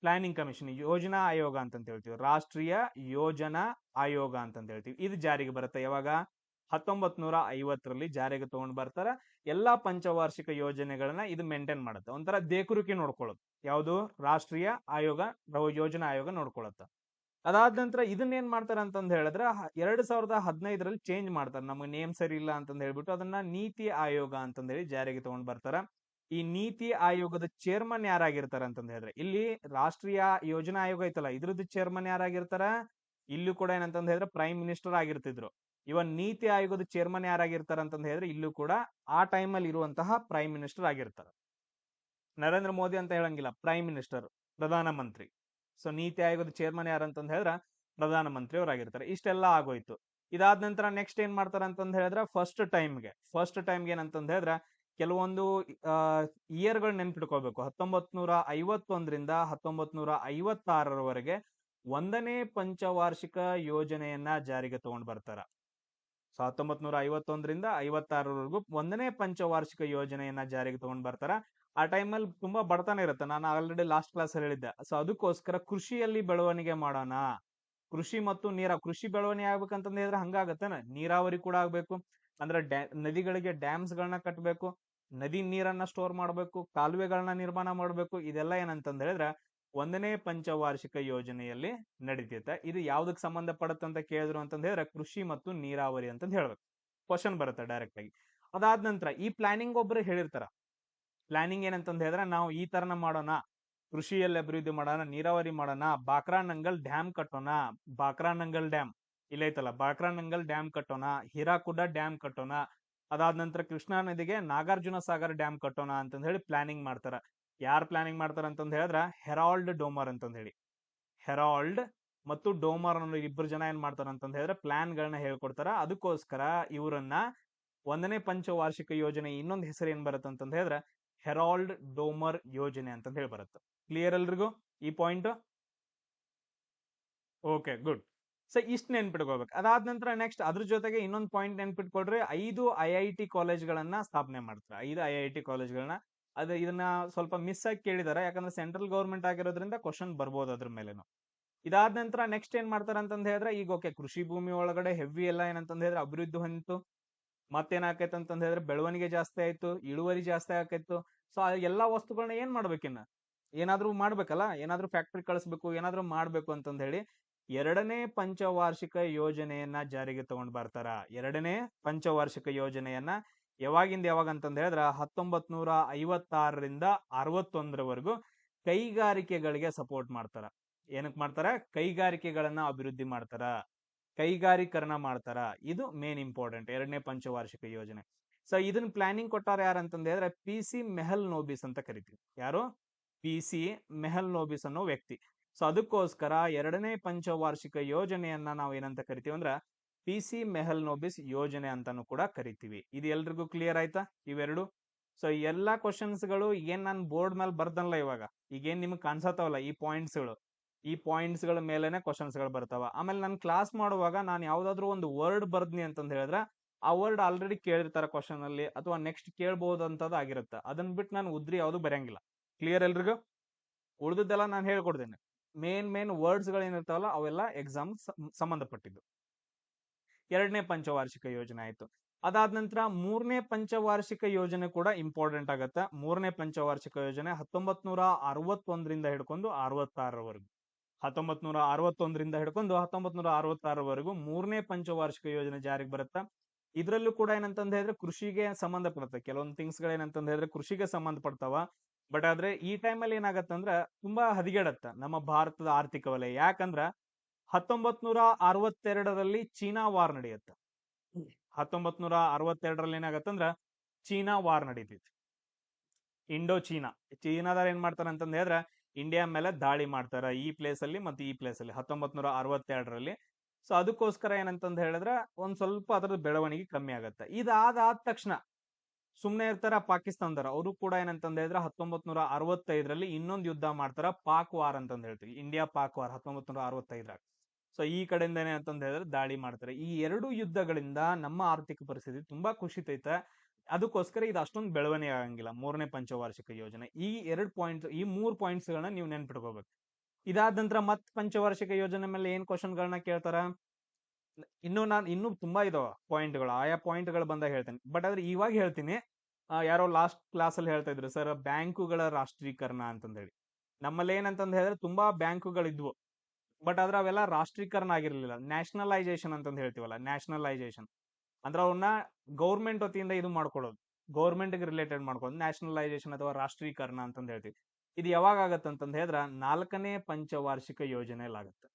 ಪ್ಲಾನಿಂಗ್ ಕಮಿಷನ್, ಯೋಜನಾ ಆಯೋಗ ಅಂತ ಹೇಳ್ತೀವಿ. ರಾಷ್ಟ್ರೀಯ ಯೋಜನಾ ಆಯೋಗ ಅಂತ ಹೇಳ್ತೀವಿ. ಇದು ಜಾರಿಗೆ ಬರುತ್ತೆ ಯಾವಾಗ? 1950ರಲ್ಲಿ ಜಾರಿಗೆ ತಗೊಂಡ್ ಬರ್ತಾರ. ಎಲ್ಲಾ ಪಂಚವಾರ್ಷಿಕ ಯೋಜನೆಗಳನ್ನ ಇದು ಮೇಂಟೈನ್ ಮಾಡುತ್ತೆ. ಒಂಥರ ದೇಕುರುಕಿ ನೋಡ್ಕೊಳ್ಳೋದು. ಯಾವುದು? ರಾಷ್ಟ್ರೀಯ ಆಯೋಗ, ಯೋಜನಾ ಆಯೋಗ ನೋಡ್ಕೊಳತ್ತ. ಅದಾದ ನಂತರ ಇದನ್ನ ಏನ್ ಮಾಡ್ತಾರ ಅಂತಂದ್ ಹೇಳಿದ್ರೆ 2015ರಲ್ಲಿ ಚೇಂಜ್ ಮಾಡ್ತಾರೆ. ನಮಗೆ ನೇಮ್ ಸರಿ ಇಲ್ಲ ಅಂತಂದ್ ಹೇಳ್ಬಿಟ್ಟು ಅದನ್ನ ನೀತಿ ಆಯೋಗ ಅಂತಂದ್ ಹೇಳಿ ಜಾರಿಗೆ ತಗೊಂಡ್ ಬರ್ತಾರ. ಈ ನೀತಿ ಆಯೋಗದ ಚೇರ್ಮನ್ ಯಾರಾಗಿರ್ತಾರ ಅಂತಂದ್ ಹೇಳಿದ್ರೆ, ಇಲ್ಲಿ ರಾಷ್ಟ್ರೀಯ ಯೋಜನಾ ಆಯೋಗ ಐತಲ್ಲ, ಇದ್ರದ್ದು ಚೇರ್ಮನ್ ಯಾರಾಗಿರ್ತಾರ? ಇಲ್ಲೂ ಕೂಡ ಏನಂತಂದ್ ಹೇಳಿದ್ರೆ ಪ್ರೈಮ್ ಮಿನಿಸ್ಟರ್ ಆಗಿರ್ತಿದ್ರು. ಇವನ್ ನೀತಿ ಆಯೋಗದ ಚೇರ್ಮನ್ ಯಾರಾಗಿರ್ತಾರ ಅಂತಂದ್ ಹೇಳಿದ್ರೆ ಇಲ್ಲೂ ಕೂಡ ಆ ಟೈಮಲ್ಲಿ ಇರುವಂತಹ ಪ್ರೈಮ್ ಮಿನಿಸ್ಟರ್ ಆಗಿರ್ತಾರ. ನರೇಂದ್ರ ಮೋದಿ ಅಂತ ಹೇಳಂಗಿಲ್ಲ, prime minister, Pradhan Mantri. So ನೀತಿ ಆಯೋಗದ ಚೇರ್ಮನ್ ಯಾರಂತಂದ್ ಹೇಳಿದ್ರ ಪ್ರಧಾನಮಂತ್ರಿ ಅವರಾಗಿರ್ತಾರೆ. ಇಷ್ಟೆಲ್ಲ ಆಗೋಯ್ತು. ಇದಾದ ನಂತರ ನೆಕ್ಸ್ಟ್ ಏನ್ ಮಾಡ್ತಾರೆ ಅಂತಂದ್ ಹೇಳಿದ್ರೆ ಫಸ್ಟ್ ಟೈಮ್ಗೆ ಏನಂತಂದ್ ಹೇಳಿದ್ರೆ ಕೆಲವೊಂದು ಇಯರ್ಗಳು ನೆನ್ಪಿಟ್ಕೋಬೇಕು. 1951ರಿಂದ 1956ರವರೆಗೆ 1ನೇ ಪಂಚವಾರ್ಷಿಕ ಯೋಜನೆಯನ್ನ ಜಾರಿಗೆ ತಗೊಂಡ್ ಬರ್ತಾರ. ಸೊ 1951ರಿಂದ 56ರವರೆಗೂ 1ನೇ ಪಂಚವಾರ್ಷಿಕ ಯೋಜನೆಯನ್ನ ಜಾರಿಗೆ ತಗೊಂಡ್ ಬರ್ತಾರ. ಆ ಟೈಮಲ್ಲಿ ತುಂಬಾ ಬಡತನ ಇರುತ್ತೆ. ನಾನು ಆಲ್ರೆಡಿ ಲಾಸ್ಟ್ ಕ್ಲಾಸ್ ಹೇಳಿದ್ದೆ. ಸೊ ಅದಕ್ಕೋಸ್ಕರ ಕೃಷಿಯಲ್ಲಿ ಬೆಳವಣಿಗೆ ಮಾಡೋಣ. ಕೃಷಿ ಮತ್ತು ಕೃಷಿ ಬೆಳವಣಿಗೆ ಆಗ್ಬೇಕಂತಂದ್ ಹೇಳಿದ್ರೆ ಹಂಗಾಗತ್ತೇನ, ನೀರಾವರಿ ಕೂಡ ಆಗ್ಬೇಕು. ಅಂದ್ರೆ ನದಿಗಳಿಗೆ ಡ್ಯಾಮ್ಸ್ ಗಳನ್ನ ಕಟ್ಟಬೇಕು, ನದಿ ನೀರನ್ನ ಸ್ಟೋರ್ ಮಾಡ್ಬೇಕು, ಕಾಲುವೆಗಳನ್ನ ನಿರ್ಮಾಣ ಮಾಡ್ಬೇಕು. ಇದೆಲ್ಲ ಏನಂತಂದ್ ಹೇಳಿದ್ರೆ 1ನೇ ಪಂಚವಾರ್ಷಿಕ ಯೋಜನೆಯಲ್ಲಿ ನಡೀತೈತೆ. ಇದು ಯಾವ್ದಕ್ ಸಂಬಂಧಪಡುತ್ತಂತ ಕೇಳಿದ್ರು ಅಂತಂದ್ ಹೇಳಿದ್ರೆ ಕೃಷಿ ಮತ್ತು ನೀರಾವರಿ ಅಂತಂದ್ ಹೇಳ್ಬೇಕು. ಕ್ವಶನ್ ಬರುತ್ತೆ ಡೈರೆಕ್ಟ್ ಆಗಿ. ಅದಾದ ನಂತರ ಈ ಪ್ಲಾನಿಂಗ್ ಒಬ್ರು ಹೇಳಿರ್ತಾರ. ಪ್ಲಾನಿಂಗ್ ಏನಂತಂದ್ ಹೇಳಿದ್ರೆ ನಾವು ಈ ತರನ ಮಾಡೋಣ, ಕೃಷಿಯಲ್ಲಿ ಅಭಿವೃದ್ಧಿ ಮಾಡೋಣ, ನೀರಾವರಿ ಮಾಡೋಣ, ಬಾಕ್ರಾನಂಗಲ್ ಡ್ಯಾಮ್ ಕಟ್ಟೋಣ. ಬಾಕ್ರಾನಂಗಲ್ ಡ್ಯಾಮ್ ಇಲ್ಲೈತಲ್ಲ, ಬಾಕ್ರಾನಂಗಲ್ ಡ್ಯಾಮ್ ಕಟ್ಟೋಣ, ಹಿರಾಕುಡ ಡ್ಯಾಮ್ ಕಟ್ಟೋಣ. ಅದಾದ ನಂತರ ಕೃಷ್ಣಾ ನದಿಗೆ ನಾಗಾರ್ಜುನ ಸಾಗರ್ ಡ್ಯಾಮ್ ಕಟ್ಟೋಣ ಅಂತಂದ್ ಹೇಳಿ ಪ್ಲಾನಿಂಗ್ ಮಾಡ್ತಾರ. ಯಾರು ಪ್ಲಾನಿಂಗ್ ಮಾಡ್ತಾರ ಅಂತಂದ್ ಹೇಳಿದ್ರ ಹೆರಾಲ್ಡ್ ಡೋಮರ್ ಅಂತಂದ್ ಹೇಳಿ. ಹೆರಾಲ್ಡ್ ಮತ್ತು ಡೋಮರ್ ಅನ್ನೋ ಇಬ್ಬರು ಜನ ಏನ್ ಮಾಡ್ತಾರ ಅಂತಂದ್ ಹೇಳಿದ್ರೆ ಪ್ಲಾನ್ ಗಳನ್ನ ಹೇಳ್ಕೊಡ್ತಾರ. ಅದಕ್ಕೋಸ್ಕರ ಇವರನ್ನ 1ನೇ ಪಂಚವಾರ್ಷಿಕ ಯೋಜನೆ ಇನ್ನೊಂದು ಹೆಸರು ಏನ್ ಬರುತ್ತೆ ಅಂತಂದ್ ಹೇಳಿದ್ರೆ ಹೆರಾಲ್ಡ್ ಡೋಮರ್ ಯೋಜನೆ ಅಂತಂದ್ ಹೇಳಿ ಬರುತ್ತೆ. ಕ್ಲಿಯರ್ ಎಲ್ರಿಗೂ ಈ ಪಾಯಿಂಟ್? Okay, good. ಸೊ ಇಷ್ಟ ನೆನ್ಪಿಟ್ಕೋಬೇಕು. ಅದಾದ ನಂತರ ನೆಕ್ಸ್ಟ್ ಅದ್ರ ಜೊತೆಗೆ ಇನ್ನೊಂದು ಪಾಯಿಂಟ್ ನೆನ್ಪಿಟ್ಕೊಡ್ರಿ. 5 IIT ಕಾಲೇಜ್ಗಳನ್ನ ಸ್ಥಾಪನೆ ಮಾಡ್ತಾರೆ. 5 IIT ಕಾಲೇಜ್ಗಳನ್ನ. ಇದನ್ನ ಸ್ವಲ್ಪ ಮಿಸ್ ಆಗಿ ಕೇಳಿದಾರೆ, ಯಾಕಂದ್ರೆ ಸೆಂಟ್ರಲ್ ಗೌರ್ಮೆಂಟ್ ಆಗಿರೋದ್ರಿಂದ ಕ್ವಶನ್ ಬರ್ಬೋದು ಅದ್ರ ಮೇಲೆನು. ಇದಾದ ನಂತರ ನೆಕ್ಸ್ಟ್ ಏನ್ ಮಾಡ್ತಾರೆ ಅಂತಂದ್ ಹೇಳಿದ್ರೆ ಈಗ ಓಕೆ, ಕೃಷಿ ಭೂಮಿ ಒಳಗಡೆ ಹೆವಿ ಎಲ್ಲ ಏನಂತಂದ್ ಹೇಳಿದ್ರೆ ಅಭಿವೃದ್ಧಿ ಹೊಂದಿತು. ಮತ್ತೇನಾಕೈತೆ ಅಂತಂದ್ ಹೇಳಿದ್ರೆ ಬೆಳವಣಿಗೆ ಜಾಸ್ತಿ ಆಯ್ತು, ಇಳುವರಿ ಜಾಸ್ತಿ ಆಕೈತು. ಸೊ ಆ ಎಲ್ಲಾ ವಸ್ತುಗಳನ್ನ ಏನ್ ಮಾಡ್ಬೇಕಿನ್ನ, ಏನಾದ್ರೂ ಮಾಡ್ಬೇಕಲ್ಲ, ಏನಾದ್ರೂ ಫ್ಯಾಕ್ಟ್ರಿ ಕಳಿಸ್ಬೇಕು, ಏನಾದ್ರೂ ಮಾಡ್ಬೇಕು ಅಂತಂದ್ ಹೇಳಿ 2ನೇ ಪಂಚವಾರ್ಷಿಕ ಯೋಜನೆಯನ್ನ ಜಾರಿಗೆ ತಗೊಂಡ್ ಬರ್ತಾರ. 2ನೇ ಪಂಚವಾರ್ಷಿಕ ಯೋಜನೆಯನ್ನ ಯಾವಾಗ ಅಂತಂದ್ ಹೇಳಿದ್ರ 1956ರಿಂದ 61ರವರೆಗೂ ಕೈಗಾರಿಕೆಗಳಿಗೆ ಸಪೋರ್ಟ್ ಮಾಡ್ತಾರ. ಏನಕ್ ಮಾಡ್ತಾರ? ಕೈಗಾರಿಕೆಗಳನ್ನ ಅಭಿವೃದ್ಧಿ ಮಾಡ್ತಾರ, ಕೈಗಾರೀಕರಣ ಮಾಡ್ತಾರ. ಇದು ಮೇನ್ ಇಂಪಾರ್ಟೆಂಟ್ 2ನೇ ಪಂಚವಾರ್ಷಿಕ ಯೋಜನೆ. ಸೊ ಇದನ್ನ ಪ್ಲಾನಿಂಗ್ ಕೊಟ್ಟಾರ ಯಾರಂತಂದ್ ಹೇಳಿದ್ರೆ PC ಮೆಹಲ್ ನೋಬಿಸ್ ಅಂತ ಕರಿತೀವಿ. ಯಾರು? PC ಮೆಹಲ್ ನೋಬಿಸ್ ಅನ್ನೋ ವ್ಯಕ್ತಿ. ಸೊ ಅದಕ್ಕೋಸ್ಕರ 2ನೇ ಪಂಚವಾರ್ಷಿಕ ಯೋಜನೆಯನ್ನ ನಾವು ಏನಂತ ಕರಿತೀವಿ ಅಂದ್ರ PC ಮೆಹಲ್ ನೋಬಿಸ್ ಯೋಜನೆ ಅಂತಾನು ಕೂಡ ಕರಿತೀವಿ. ಇದು ಎಲ್ರಿಗೂ ಕ್ಲಿಯರ್ ಆಯ್ತಾ ಇವೆರಡು? ಸೊ ಎಲ್ಲಾ ಕ್ವಶನ್ಸ್ ಗಳು ಏನ್ ನಾನು ಬೋರ್ಡ್ ಮೇಲೆ ಬರ್ದಲ್ಲ ಇವಾಗ, ಈಗೇನ್ ನಿಮ್ಗೆ ಕಾಣಿಸತ್ತವಲ್ಲ ಈ ಪಾಯಿಂಟ್ಸ್ ಗಳ ಮೇಲೆನೆ ಕ್ವಶನ್ಸ್ ಗಳು ಬರ್ತಾವ. ಆಮೇಲೆ ನಾನು ಕ್ಲಾಸ್ ಮಾಡುವಾಗ ನಾನು ಯಾವ್ದಾದ್ರು ಒಂದು ವರ್ಡ್ ಬರ್ದ್ನಿ ಅಂತಂದ್ ಹೇಳಿದ್ರೆ ಆ ವರ್ಡ್ ಆಲ್ರೆಡಿ ಕೇಳಿರ್ತಾರ ಕ್ವಶನ್ ಅಲ್ಲಿ, ಅಥವಾ ನೆಕ್ಸ್ಟ್ ಕೇಳ್ಬಹುದಂತದ್ದು ಆಗಿರುತ್ತೆ. ಅದನ್ನ ಬಿಟ್ಟು ನಾನು ಉದ್ರಿ ಯಾವ್ದು ಬರೆಯಂಗಿಲ್ಲ. ಕ್ಲಿಯರ್ ಎಲ್ರಿಗೂ? ಉಳಿದದ್ದೆಲ್ಲ ನಾನು ಹೇಳ್ಕೊಡ್ತೇನೆ. ಮೇನ್ ವರ್ಡ್ಸ್ ಗಳು ಏನಿರ್ತಾವಲ್ಲ ಅವೆಲ್ಲ ಎಕ್ಸಾಮ್ ಸಂಬಂಧಪಟ್ಟಿದ್ದು. 2ನೇ ಪಂಚವಾರ್ಷಿಕ ಯೋಜನೆ ಆಯ್ತು. ಅದಾದ ನಂತರ 3ನೇ ಪಂಚವಾರ್ಷಿಕ ಯೋಜನೆ ಕೂಡ ಇಂಪಾರ್ಟೆಂಟ್ ಆಗತ್ತೆ. 3ನೇ ಪಂಚವಾರ್ಷಿಕ ಯೋಜನೆ 1961ರಿಂದ ಹಿಡ್ಕೊಂಡು 66ರವರೆಗೂ. 1961ರಿಂದ ಹಿಡ್ಕೊಂಡು 1966ರವರೆಗೂ 3ನೇ ಪಂಚವಾರ್ಷಿಕ ಯೋಜನೆ ಜಾರಿಗೆ ಬರುತ್ತೆ. ಇದ್ರಲ್ಲೂ ಕೂಡ ಏನಂತಂದ್ ಹೇಳಿದ್ರೆ ಕೃಷಿಗೆ ಸಂಬಂಧಪಡುತ್ತೆ. ಕೆಲವೊಂದು ಥಿಂಗ್ಸ್ ಗಳು ಏನಂತಂದ್ ಹೇಳಿದ್ರೆ ಕೃಷಿಗೆ ಸಂಬಂಧಪಡ್ತಾವ. ಬಟ್ ಆದ್ರೆ ಈ ಟೈಮಲ್ಲಿ ಏನಾಗತ್ತಂದ್ರ ತುಂಬಾ ಹದಗೆಡತ್ತ ನಮ್ಮ ಭಾರತದ ಆರ್ಥಿಕ ವಲಯ. ಯಾಕಂದ್ರ 1962ರಲ್ಲಿ ಚೀನಾ ವಾರ್ ನಡೆಯುತ್ತೆ. 1962ರಲ್ಲಿ ಏನಾಗತ್ತಂದ್ರ ಚೀನಾ ವಾರ್ ನಡೀತೈತಿ. ಇಂಡೋ ಚೀನಾದವ್ರು ಏನ್ ಮಾಡ್ತಾರ ಅಂತಂದ್ ಹೇಳಿದ್ರೆ ಇಂಡಿಯಾ ಮೇಲೆ ದಾಳಿ ಮಾಡ್ತಾರ, ಈ ಪ್ಲೇಸ್ ಅಲ್ಲಿ ಮತ್ತೆ ಈ ಪ್ಲೇಸ್ ಅಲ್ಲಿ 1962ರಲ್ಲಿ. ಸೊ ಅದಕ್ಕೋಸ್ಕರ ಏನಂತಂದ್ ಹೇಳಿದ್ರೆ ಒಂದ್ ಸ್ವಲ್ಪ ಅದ್ರದ್ದು ಬೆಳವಣಿಗೆ ಕಮ್ಮಿ ಆಗತ್ತೆ. ಇದಾದ ತಕ್ಷಣ ಸುಮ್ನೆ ಇರ್ತಾರ ಪಾಕಿಸ್ತಾನದವ್ರು. ಅವರು ಕೂಡ ಏನಂತಂದ್ ಹೇಳಿದ್ರೆ 1965ರಲ್ಲಿ ಇನ್ನೊಂದು ಯುದ್ಧ ಮಾಡ್ತಾರ, ಪಾಕ್ ವಾರ್ ಅಂತಂದ್ ಹೇಳ್ತೀವಿ. ಇಂಡಿಯಾ ಪಾಕ್ ವಾರ್ 1965ರಾಗ. ಸೊ ಈ ಕಡೆಯಿಂದ ಏನಂತಂದ್ ಹೇಳಿದ್ರೆ ದಾಳಿ ಮಾಡ್ತಾರೆ. ಈ 2 ಯುದ್ಧಗಳಿಂದ ನಮ್ಮ ಆರ್ಥಿಕ ಪರಿಸ್ಥಿತಿ ತುಂಬಾ ಕುಸಿತೈತೆ. ಅದಕ್ಕೋಸ್ಕರ ಇದು ಅಷ್ಟೊಂದು ಬೆಳವಣಿಗೆ ಆಗಂಗಿಲ್ಲ 3ನೇ ಪಂಚವಾರ್ಷಿಕ ಯೋಜನೆ. ಈ 3 ಪಾಯಿಂಟ್ಸ್ ಗಳನ್ನ ನೀವು ನೆನ್ಪಿಟ್ಕೋಬೇಕು. ಇದಾದ ನಂತರ ಮತ್ ಪಂಚವಾರ್ಷಿಕ ಯೋಜನೆ ಮೇಲೆ ಏನ್ ಕ್ವಶನ್ ಗಳನ್ನ ಕೇಳ್ತಾರ? ಇನ್ನೂ ತುಂಬಾ ಇದಾವ ಪಾಯಿಂಟ್ಗಳು. ಆಯಾ ಪಾಯಿಂಟ್ಗಳು ಬಂದಾಗ ಹೇಳ್ತೇನೆ. ಬಟ್ ಆದ್ರೆ ಇವಾಗ ಹೇಳ್ತೀನಿ. ಯಾರೋ ಲಾಸ್ಟ್ ಕ್ಲಾಸ್ ಅಲ್ಲಿ ಹೇಳ್ತಾ ಇದ್ರು ಸರ್ ಬ್ಯಾಂಕುಗಳ ರಾಷ್ಟ್ರೀಕರಣ ಅಂತಂದ್ ಹೇಳಿ. ನಮ್ಮಲ್ಲಿ ಏನಂತಂದ್ ಹೇಳಿದ್ರೆ ತುಂಬಾ ಬ್ಯಾಂಕುಗಳಿದ್ವು. ಬಟ್ ಆದ್ರೆ ಅವೆಲ್ಲ ರಾಷ್ಟ್ರೀಕರಣ ಆಗಿರ್ಲಿಲ್ಲ. ನ್ಯಾಷನಲೈಸೇಷನ್ ಅಂತಂದ್ ಹೇಳ್ತೀವಲ್ಲ, ನ್ಯಾಷನಲೈಸೇಷನ್ ಅಂದ್ರೆ ಅವನ್ನ ಗೌರ್ಮೆಂಟ್ ವತಿಯಿಂದ ಇದು ಮಾಡ್ಕೊಳ್ಳೋದು, ಗೌರ್ಮೆಂಟ್ ಗೆ ರಿಲೇಟೆಡ್ ಮಾಡ್ಕೊಳ್ಳೋದು ನ್ಯಾಷನಲೈಸೇಷನ್ ಅಥವಾ ರಾಷ್ಟ್ರೀಕರಣ ಅಂತಂದ್ ಹೇಳ್ತೀವಿ. ಇದು ಯಾವಾಗ ಆಗತ್ತೆ ಅಂತಂದ್ ಹೇಳಿದ್ರೆ 4ನೇ ಪಂಚವಾರ್ಷಿಕ ಯೋಜನೆಯಲ್ಲಿ ಆಗುತ್ತೆ.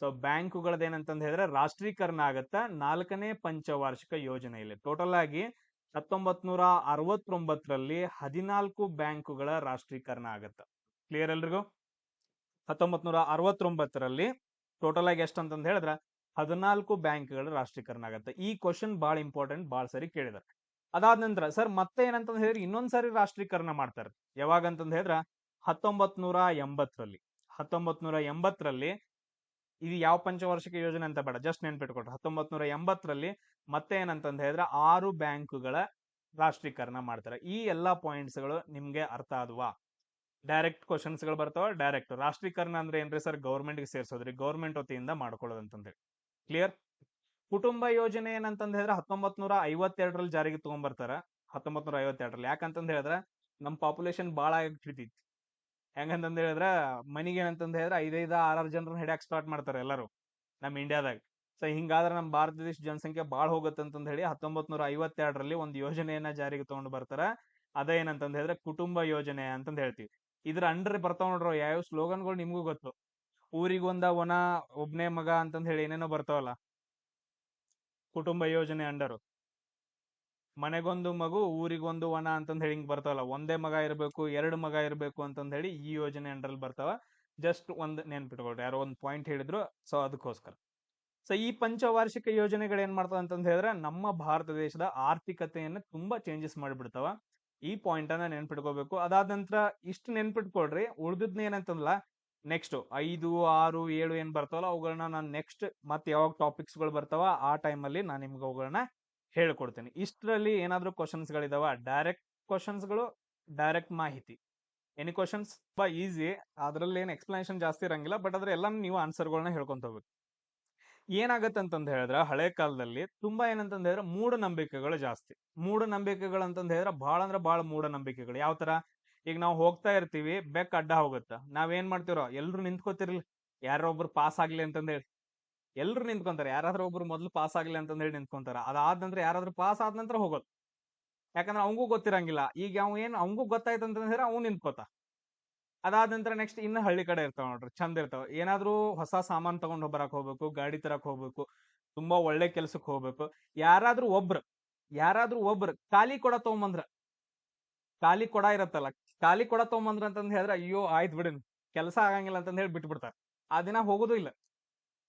ಸೊ ಬ್ಯಾಂಕುಗಳದ ಏನಂತಂದ್ ಹೇಳಿದ್ರೆ ರಾಷ್ಟ್ರೀಕರಣ ಆಗತ್ತ 4ನೇ ಪಂಚವಾರ್ಷಿಕ ಯೋಜನೆಯಲ್ಲಿ. ಟೋಟಲ್ ಆಗಿ 1969ರಲ್ಲಿ 14 ಬ್ಯಾಂಕುಗಳ ರಾಷ್ಟ್ರೀಕರಣ ಆಗತ್ತ. ಕ್ಲಿಯರ್ ಎಲ್ರಿಗೂ? 1969ರಲ್ಲಿ ಟೋಟಲ್ ಆಗಿ ಎಷ್ಟು ಅಂತಂದ್ ಹೇಳಿದ್ರ 14 ಬ್ಯಾಂಕ್ಗಳು ರಾಷ್ಟ್ರೀಕರಣ ಆಗತ್ತೆ. ಈ ಕ್ವಶನ್ ಬಹಳ ಇಂಪಾರ್ಟೆಂಟ್, ಬಹಳ ಸರಿ ಕೇಳಿದಾರೆ. ಅದಾದ ನಂತರ ಸರ್ ಮತ್ತೆ ಏನಂತಂದ್ ಹೇಳಿದ್ರೆ ಇನ್ನೊಂದ್ಸರಿ ರಾಷ್ಟ್ರೀಕರಣ ಮಾಡ್ತಾರೆ. ಯಾವಾಗ ಅಂತಂದ್ ಹೇಳಿದ್ರ 1980ರಲ್ಲಿ 1980ರಲ್ಲಿ ಇದು ಯಾವ ಪಂಚವಾರ್ಷಿಕ ಯೋಜನೆ ಅಂತ ಬೇಡ, ಜಸ್ಟ್ ನೆನ್ಪಿಟ್ಕೊಟ್ರೆ 1980ರಲ್ಲಿ ಮತ್ತೆ ಏನಂತಂದ್ ಹೇಳಿದ್ರೆ 6 ಬ್ಯಾಂಕುಗಳ ರಾಷ್ಟ್ರೀಕರಣ ಮಾಡ್ತಾರೆ. ಈ ಎಲ್ಲಾ ಪಾಯಿಂಟ್ಸ್ ಗಳು ನಿಮ್ಗೆ ಅರ್ಥ ಆದ್ವಾ? ಡೈರೆಕ್ಟ್ ಕ್ವಶನ್ಸ್ ಗಳು ಬರ್ತಾವ. ಡೈರೆಕ್ಟ್ ರಾಷ್ಟ್ರೀಕರಣ ಅಂದ್ರೆ ಏನ್ರಿ ಸರ್? ಗೌರ್ಮೆಂಟ್ ಗೆ ಸೇರ್ಸೋದ್ರಿ, ಗೌರ್ಮೆಂಟ್ ವತಿಯಿಂದ ಮಾಡ್ಕೊಳ್ಳೋದಂತಂದೇಳಿ. ಕ್ಲಿಯರ್? ಕುಟುಂಬ ಯೋಜನೆ ಏನಂತಂದ್ ಹೇಳಿದ್ರೆ 1952ರಲ್ಲಿ ಜಾರಿಗೆ ತಗೊಂಡ್ಬರ್ತಾರ. 1952ರಲ್ಲಿ ಯಾಕಂತಂದ್ ಹೇಳಿದ್ರೆ ನಮ್ ಪಾಪ್ಯುಲೇಷನ್ ಬಾಳ ಹಿಡಿತೈತಿ. ಹೆಂಗಂತಂದ್ ಹೇಳಿದ್ರ ಮನಿಗೆ ಏನಂತಂದ್ ಹೇಳಿದ್ರೆ 5 6 ಜನರನ್ನ ಹಿಡಿಯಾಕ್ ಸ್ಟಾರ್ಟ್ ಮಾಡ್ತಾರೆ ಎಲ್ಲರೂ ನಮ್ ಇಂಡಿಯಾದಾಗ. ಸೊ ಹಿಂಗಾದ್ರೆ ನಮ್ ಭಾರತ ದೇಶ ಜನಸಂಖ್ಯೆ ಬಾಳ ಹೋಗತ್ತಂತಂದ್ ಹೇಳಿ 1952ರಲ್ಲಿ ಒಂದು ಯೋಜನೆಯನ್ನ ಜಾರಿಗೆ ತಗೊಂಡ್ ಬರ್ತಾರ. ಅದೇನಂತಂದ್ ಹೇಳಿದ್ರೆ ಕುಟುಂಬ ಯೋಜನೆ ಅಂತಂದ್ ಹೇಳ್ತೀವಿ. ಇದ್ರ ಅಂಡರ್ ಬರ್ತಾವ ನೋಡ್ರಿ ಯಾವ ಸ್ಲೋಗನ್ಗಳು ನಿಮ್ಗೂ ಗೊತ್ತು. ಊರಿಗೊಂದ ವನ ಒಬ್ನೇ ಮಗ ಅಂತಂದ್ ಹೇಳಿ ಏನೇನೋ ಬರ್ತಾವಲ್ಲ ಕುಟುಂಬ ಯೋಜನೆ ಅಂಡರ್. ಮನೆಗೊಂದು ಮಗು ಊರಿಗೊಂದು ವನ ಅಂತಂದ್ ಹೇಳಿ ಹಿಂಗ್ ಬರ್ತಾವಲ್ಲ, ಒಂದೇ ಮಗ ಇರಬೇಕು 2 ಮಗ ಇರಬೇಕು ಅಂತಂದ್ ಹೇಳಿ ಈ ಯೋಜನೆ ಅಂಡರ್ ಬರ್ತಾವ. ಜಸ್ಟ್ ಒಂದ್ ನೆನ್ಪಿಟ್ಕೊಳ್ರಿ, ಯಾರೋ ಒಂದ್ ಪಾಯಿಂಟ್ ಹೇಳಿದ್ರು, ಸೊ ಅದಕ್ಕೋಸ್ಕರ. ಸೊ ಈ ಪಂಚವಾರ್ಷಿಕ ಯೋಜನೆಗಳು ಏನ್ ಮಾಡ್ತಾವ ಅಂತಂದ್ ಹೇಳಿದ್ರೆ ನಮ್ಮ ಭಾರತ ದೇಶದ ಆರ್ಥಿಕತೆಯನ್ನ ತುಂಬಾ ಚೇಂಜಸ್ ಮಾಡಿಬಿಡ್ತಾವ. ಈ ಪಾಯಿಂಟ್ ಅನ್ನ ನೆನ್ಪಿಟ್ಕೋಬೇಕು. ಅದಾದ ನಂತರ ಇಷ್ಟು ನೆನ್ಪಿಟ್ಕೊಳ್ರಿ. ಉಳ್ದಿದ್ನ ಏನಂತಂದ್ಲ ನೆಕ್ಸ್ಟ್ 5, 6, 7 ಏನ್ ಬರ್ತಾವಲ್ಲ ಅವುಗಳನ್ನ ನಾನು ನೆಕ್ಸ್ಟ್ ಮತ್ತೆ ಯಾವಾಗ ಟಾಪಿಕ್ಸ್ ಗಳು ಬರ್ತಾವ ಆ ಟೈಮಲ್ಲಿ ನಾನು ನಿಮ್ಗೆ ಅವುಗಳನ್ನ ಹೇಳ್ಕೊಡ್ತೇನೆ. ಇಷ್ಟರಲ್ಲಿ ಏನಾದ್ರೂ ಕ್ವಶನ್ಸ್ ಗಳಿದಾವ? ಡೈರೆಕ್ಟ್ ಕ್ವಶನ್ಸ್ ಗಳು, ಡೈರೆಕ್ಟ್ ಮಾಹಿತಿ. Any questions? ತುಂಬಾ ಈಸಿ, ಅದ್ರಲ್ಲಿ ಏನ್ ಎಕ್ಸ್ಪ್ಲನೇಷನ್ ಜಾಸ್ತಿ ಇರಂಗಿಲ್ಲ, ಬಟ್ ಅದ್ರ ಎಲ್ಲ ನೀವು ಆನ್ಸರ್ಗಳನ್ನ ಹೇಳ್ಕೊಂತ ಹೋಗ್ಬೇಕು. ಏನಾಗತ್ತಂತಂದ್ ಹೇಳಿದ್ರ ಹಳೆ ಕಾಲದಲ್ಲಿ ತುಂಬಾ ಏನಂತಂದ್ ಹೇಳಿದ್ರೆ ಮೂಢನಂಬಿಕೆಗಳು ಜಾಸ್ತಿ. ಮೂಢನಂಬಿಕೆಗಳು ಅಂತಂದ್ ಹೇಳಿದ್ರೆ ಬಹಳ ಅಂದ್ರೆ ಬಹಳ ಮೂಢನಂಬಿಕೆಗಳು. ಯಾವ ತರ? ಈಗ ನಾವು ಹೋಗ್ತಾ ಇರ್ತೀವಿ, ಬೆಕ್ ಅಡ್ಡ ಹೋಗುತ್ತ, ನಾವೇನ್ ಮಾಡ್ತಿರೋ ಎಲ್ರು ನಿಂತ್ಕೋತಿರ್ಲಿ, ಯಾರೋ ಒಬ್ರು ಪಾಸ್ ಆಗ್ಲಿ ಅಂತಂದ್ ಹೇಳಿ ಎಲ್ರು ನಿಂತ್ಕೊಂತಾರೆ. ಯಾರಾದ್ರೂ ಒಬ್ರು ಮೊದ್ಲು ಪಾಸ್ ಆಗ್ಲಿ ಅಂತಂದ್ ಹೇಳಿ ನಿಂತ್ಕೊಂತಾರ. ಅದಾದ ನಂತರ ಯಾರಾದ್ರೂ ಪಾಸ್ ಆದ ನಂತರ ಹೋಗೋದು. ಯಾಕಂದ್ರೆ ಅವಂಗೂ ಗೊತ್ತಿರಂಗಿಲ್ಲ. ಈಗ ಅವ್ ಏನ್ ಅವಂಗೂ ಗೊತ್ತಾಯ್ತು ಅಂತಂದ್ ಹೇಳಿದ್ರೆ ಅವ್ನು ನಿಂತ್ಕೋತ. ಅದಾದ ನಂತರ ನೆಕ್ಸ್ಟ್ ಇನ್ನು ಹಳ್ಳಿ ಕಡೆ ಇರ್ತಾವ ನೋಡ್ರಿ, ಚಂದ ಇರ್ತಾವ. ಏನಾದ್ರೂ ಹೊಸ ಸಾಮಾನ್ ತಗೊಂಡ್ ಬರಕ್ ಹೋಗ್ಬೇಕು, ಗಾಡಿ ತರಕ್ ಹೋಗ್ಬೇಕು, ತುಂಬಾ ಒಳ್ಳೆ ಕೆಲ್ಸಕ್ ಹೋಗ್ಬೇಕು. ಯಾರಾದ್ರೂ ಒಬ್ರು ಖಾಲಿ ಕೊಡ ತಗೊಂಬಂದ್ರ, ಖಾಲಿ ಕೊಡ ಇರತ್ತಲ್ಲ, ಖಾಲಿ ಕೊಡ ತಗೊಂಬಂದ್ರ ಅಂತಂದ್ ಹೇಳಿದ್ರೆ ಅಯ್ಯೋ ಆಯ್ತು ಬಿಡಿನ್ ಕೆಲಸ ಆಗಂಗಿಲ್ಲ ಅಂತಂದ್ ಹೇಳಿ ಬಿಟ್ಬಿಡ್ತಾರ. ಆ ದಿನ ಹೋಗೋದು ಇಲ್ಲ.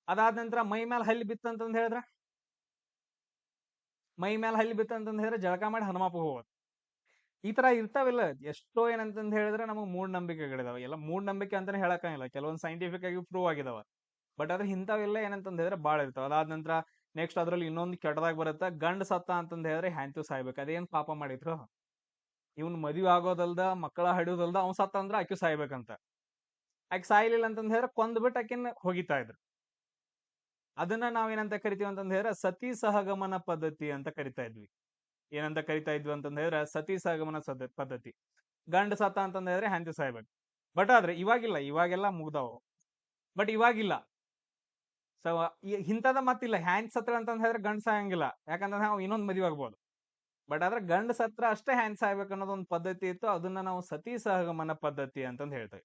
ಅದಾದ ನಂತರ ಮೈ ಮೇಲೆ ಹಲ್ಲಿ ಬಿತ್ತಂತಂದ್ ಹೇಳಿದ್ರೆ ಜಳಕ ಮಾಡಿ ಹನುಮಪ್ಪ ಹೋಗೋದು. ಈ ತರ ಇರ್ತಾವಿಲ್ಲ ಎಷ್ಟೋ. ಏನಂತಂದ್ ಹೇಳಿದ್ರೆ ನಮಗ್ ಮೂಢನಂಬಿಕೆಗಳಿದಾವೆ. ಎಲ್ಲ ಮೂಢನಂಬಿಕೆ ಅಂತಾನೆ ಹೇಳಕ್ಕಾಗಿಲ್ಲ, ಕೆಲವೊಂದು ಸೈಂಟಿಫಿಕ್ ಆಗಿ ಪ್ರೂವ್ ಆಗಿದಾವ. ಬಟ್ ಅದ್ರ ಇಂಥವೆಲ್ಲ ಏನಂತಂದ್ ಹೇಳಿದ್ರೆ ಬಾಳ ಇರ್ತಾವ. ಅದಾದ ನಂತರ ನೆಕ್ಸ್ಟ್ ಅದ್ರಲ್ಲಿ ಇನ್ನೊಂದು ಕೆಟ್ಟದಾಗ ಬರುತ್ತೆ, ಗಂಡ ಸತ್ತ ಅಂತಂದ್ ಹೇಳಿದ್ರೆ ಹ್ಯಾಂತು ಸಾಯ್ಬೇಕು. ಅದೇನ್ ಪಾಪ ಮಾಡಿದ್ರು ಇವ್ನ್ ಮದ್ವಿ ಆಗೋದಲ್ದ ಮಕ್ಕಳ ಹಡಿಯೋದಲ್ದ ಅವ್ನ್ ಸತ್ತ ಅಂದ್ರ ಆಕಿ ಸಾಯ್ಬೇಕಂತ. ಆಕಿ ಸಾಯ್ಲಿಲ್ಲ ಅಂತಂದ್ ಹೇಳಿದ್ರೆ ಕೊಂದ್ಬಿಟ್ಟು ಆಕಿನ ಹೋಗಿತಾ ಇದ್ರು. ಅದನ್ನ ನಾವೇನಂತ ಕರಿತೀವಿ ಅಂತಂದ್ ಹೇಳಿದ್ರೆ ಸತಿ ಸಹಗಮನ ಪದ್ಧತಿ ಅಂತ ಕರಿತಾ ಇದ್ವಿ. ಏನಂತ ಕರಿತಾ ಇದ್ವಿ ಅಂತಂದ್ ಹೇಳಿದ್ರೆ ಸತಿ ಸಹಗಮನ ಪದ್ಧತಿ. ಗಂಡ ಸತ್ತ ಅಂತಂದ್ ಹೇಳಿದ್ರೆ ಹ್ಯಾಂತಿ ಸಾಯ್ಬೇಕು. ಬಟ್ ಆದ್ರೆ ಇವಾಗಿಲ್ಲ, ಇವಾಗೆಲ್ಲ ಮುಗ್ದಾವು. ಬಟ್ ಇವಾಗಿಲ್ಲ. ಸೊ ಇಂಥದ ಮತ್ತಿಲ್ಲ. ಹ್ಯಾಂಡ್ ಸತ್ರ ಅಂತಂದ್ ಹೇಳಿದ್ರೆ ಗಂಡ ಸಾಯಂಗಿಲ್ಲ, ಯಾಕಂದ್ರೆ ನಾವು ಇನ್ನೊಂದು ಮದುವೆ ಆಗ್ಬೋದು. ಬಟ್ ಆದ್ರೆ ಗಂಡ ಸತ್ರ ಅಷ್ಟೇ ಹ್ಯಾಂಡ್ ಸಾಯ್ಬೇಕು ಅನ್ನೋದು ಒಂದು ಪದ್ಧತಿ ಇತ್ತು. ಅದನ್ನ ನಾವು ಸತಿ ಸಹಗಮನ ಪದ್ಧತಿ ಅಂತಂದ್ ಹೇಳ್ತೇವೆ.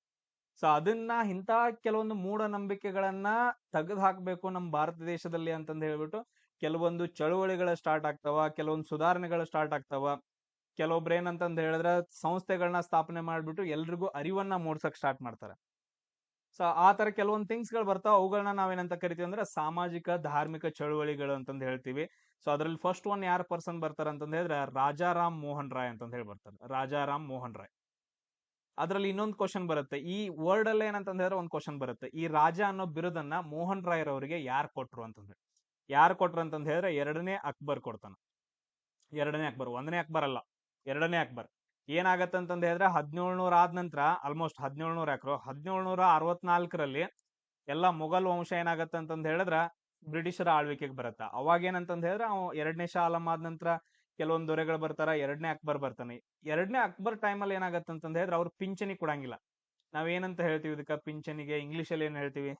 ಸೊ ಅದನ್ನ ಇಂಥ ಕೆಲವೊಂದು ಮೂಢನಂಬಿಕೆಗಳನ್ನ ತೆಗೆದು ಹಾಕ್ಬೇಕು ನಮ್ಮ ಭಾರತ ದೇಶದಲ್ಲಿ ಅಂತಂದ್ ಹೇಳ್ಬಿಟ್ಟು ಕೆಲವೊಂದು ಚಳುವಳಿಗಳು ಸ್ಟಾರ್ಟ್ ಆಗ್ತಾವ, ಕೆಲವೊಂದು ಸುಧಾರಣೆಗಳು ಸ್ಟಾರ್ಟ್ ಆಗ್ತಾವ. ಕೆಲವೊಬ್ರು ಏನಂತಂದ್ ಹೇಳಿದ್ರೆ ಸಂಸ್ಥೆಗಳನ್ನ ಸ್ಥಾಪನೆ ಮಾಡ್ಬಿಟ್ಟು ಎಲ್ರಿಗೂ ಅರಿವನ್ನ ಮೂಡ್ಸಕ್ ಸ್ಟಾರ್ಟ್ ಮಾಡ್ತಾರೆ. ಸೊ ಆ ತರ ಕೆಲವೊಂದು ಥಿಂಗ್ಸ್ ಗಳು ಬರ್ತಾವ. ಅವುಗಳನ್ನ ನಾವೇನಂತ ಕರಿತೀವಿ ಅಂದ್ರೆ ಸಾಮಾಜಿಕ ಧಾರ್ಮಿಕ ಚಳುವಳಿಗಳು ಅಂತಂದ್ ಹೇಳ್ತೀವಿ. ಸೊ ಅದ್ರಲ್ಲಿ ಫಸ್ಟ್ ಒನ್ ಯಾರ್ ಪರ್ಸನ್ ಬರ್ತಾರ ಅಂತಂದ್ ಹೇಳಿದ್ರೆ ರಾಜಾರಾಮ್ ಮೋಹನ್ ರಾಯ್ ಅಂತಂದ್ ಹೇಳಿ ಬರ್ತಾರೆ. ರಾಜಾರಾಮ್ ಮೋಹನ್ ರಾಯ್. ಅದ್ರಲ್ಲಿ ಇನ್ನೊಂದು ಕ್ವಶನ್ ಬರುತ್ತೆ. ಈ ವರ್ಡ್ ಅಲ್ಲೇ ಏನಂತಂದ್ ಹೇಳಿದ್ರೆ ಒಂದು ಕ್ವಶನ್ ಬರುತ್ತೆ, ಈ ರಾಜ ಅನ್ನೋ ಬಿರುದನ್ನ ಮೋಹನ್ ರಾಯ್ ರವರಿಗೆ ಯಾರು ಕೊಟ್ರು ಅಂತಂದ್ರೆ. ಯಾರು ಕೊಟ್ರು ಅಂತಂದ್ ಹೇಳಿದ್ರೆ ಎರಡನೇ ಅಕ್ಬರ್ ಕೊಡ್ತಾನ. ಎರಡನೇ ಅಕ್ಬರ್, ಒಂದನೇ ಅಕ್ಬರ್ ಅಲ್ಲ, ಎರಡನೇ ಅಕ್ಬರ್. ಏನಾಗತ್ತಂತಂದ್ ಹೇಳಿದ್ರೆ 1700 ಆದ ನಂತರ, ಆಲ್ಮೋಸ್ಟ್ 1700 ಯಾಕ್ರು 1764ರಲ್ಲಿ ಎಲ್ಲ ಮೊಘಲ್ ವಂಶ ಏನಾಗತ್ತಂತಂದ್ ಹೇಳಿದ್ರ ಬ್ರಿಟಿಷರ ಆಳ್ವಿಕೆಗೆ ಬರತ್ತ. ಅವಾಗ ಏನಂತಂದ್ ಹೇಳಿದ್ರೆ ಅವ್ ಎರಡನೇ ಶಾ ಆಲಂ ಆದ ನಂತರ ಕೆಲವೊಂದು ದೊರೆಗಳು ಬರ್ತಾರ, ಎರಡನೇ ಅಕ್ಬರ್ ಬರ್ತಾನೆ. ಎರಡನೇ ಅಕ್ಬರ್ ಟೈಮಲ್ಲಿ ಏನಾಗತ್ತಂತಂದ್ ಹೇಳಿದ್ರೆ ಅವ್ರು ಪಿಂಚಣಿ ಕೊಡಂಗಿಲ್ಲ. ನಾವೇನಂತ ಹೇಳ್ತೀವಿ ಇದಕ್ಕ? ಪಿಂಚಣಿಗೆ ಇಂಗ್ಲಿಷ್ ಅಲ್ಲಿ ಏನ್ ಹೇಳ್ತೀವಿ?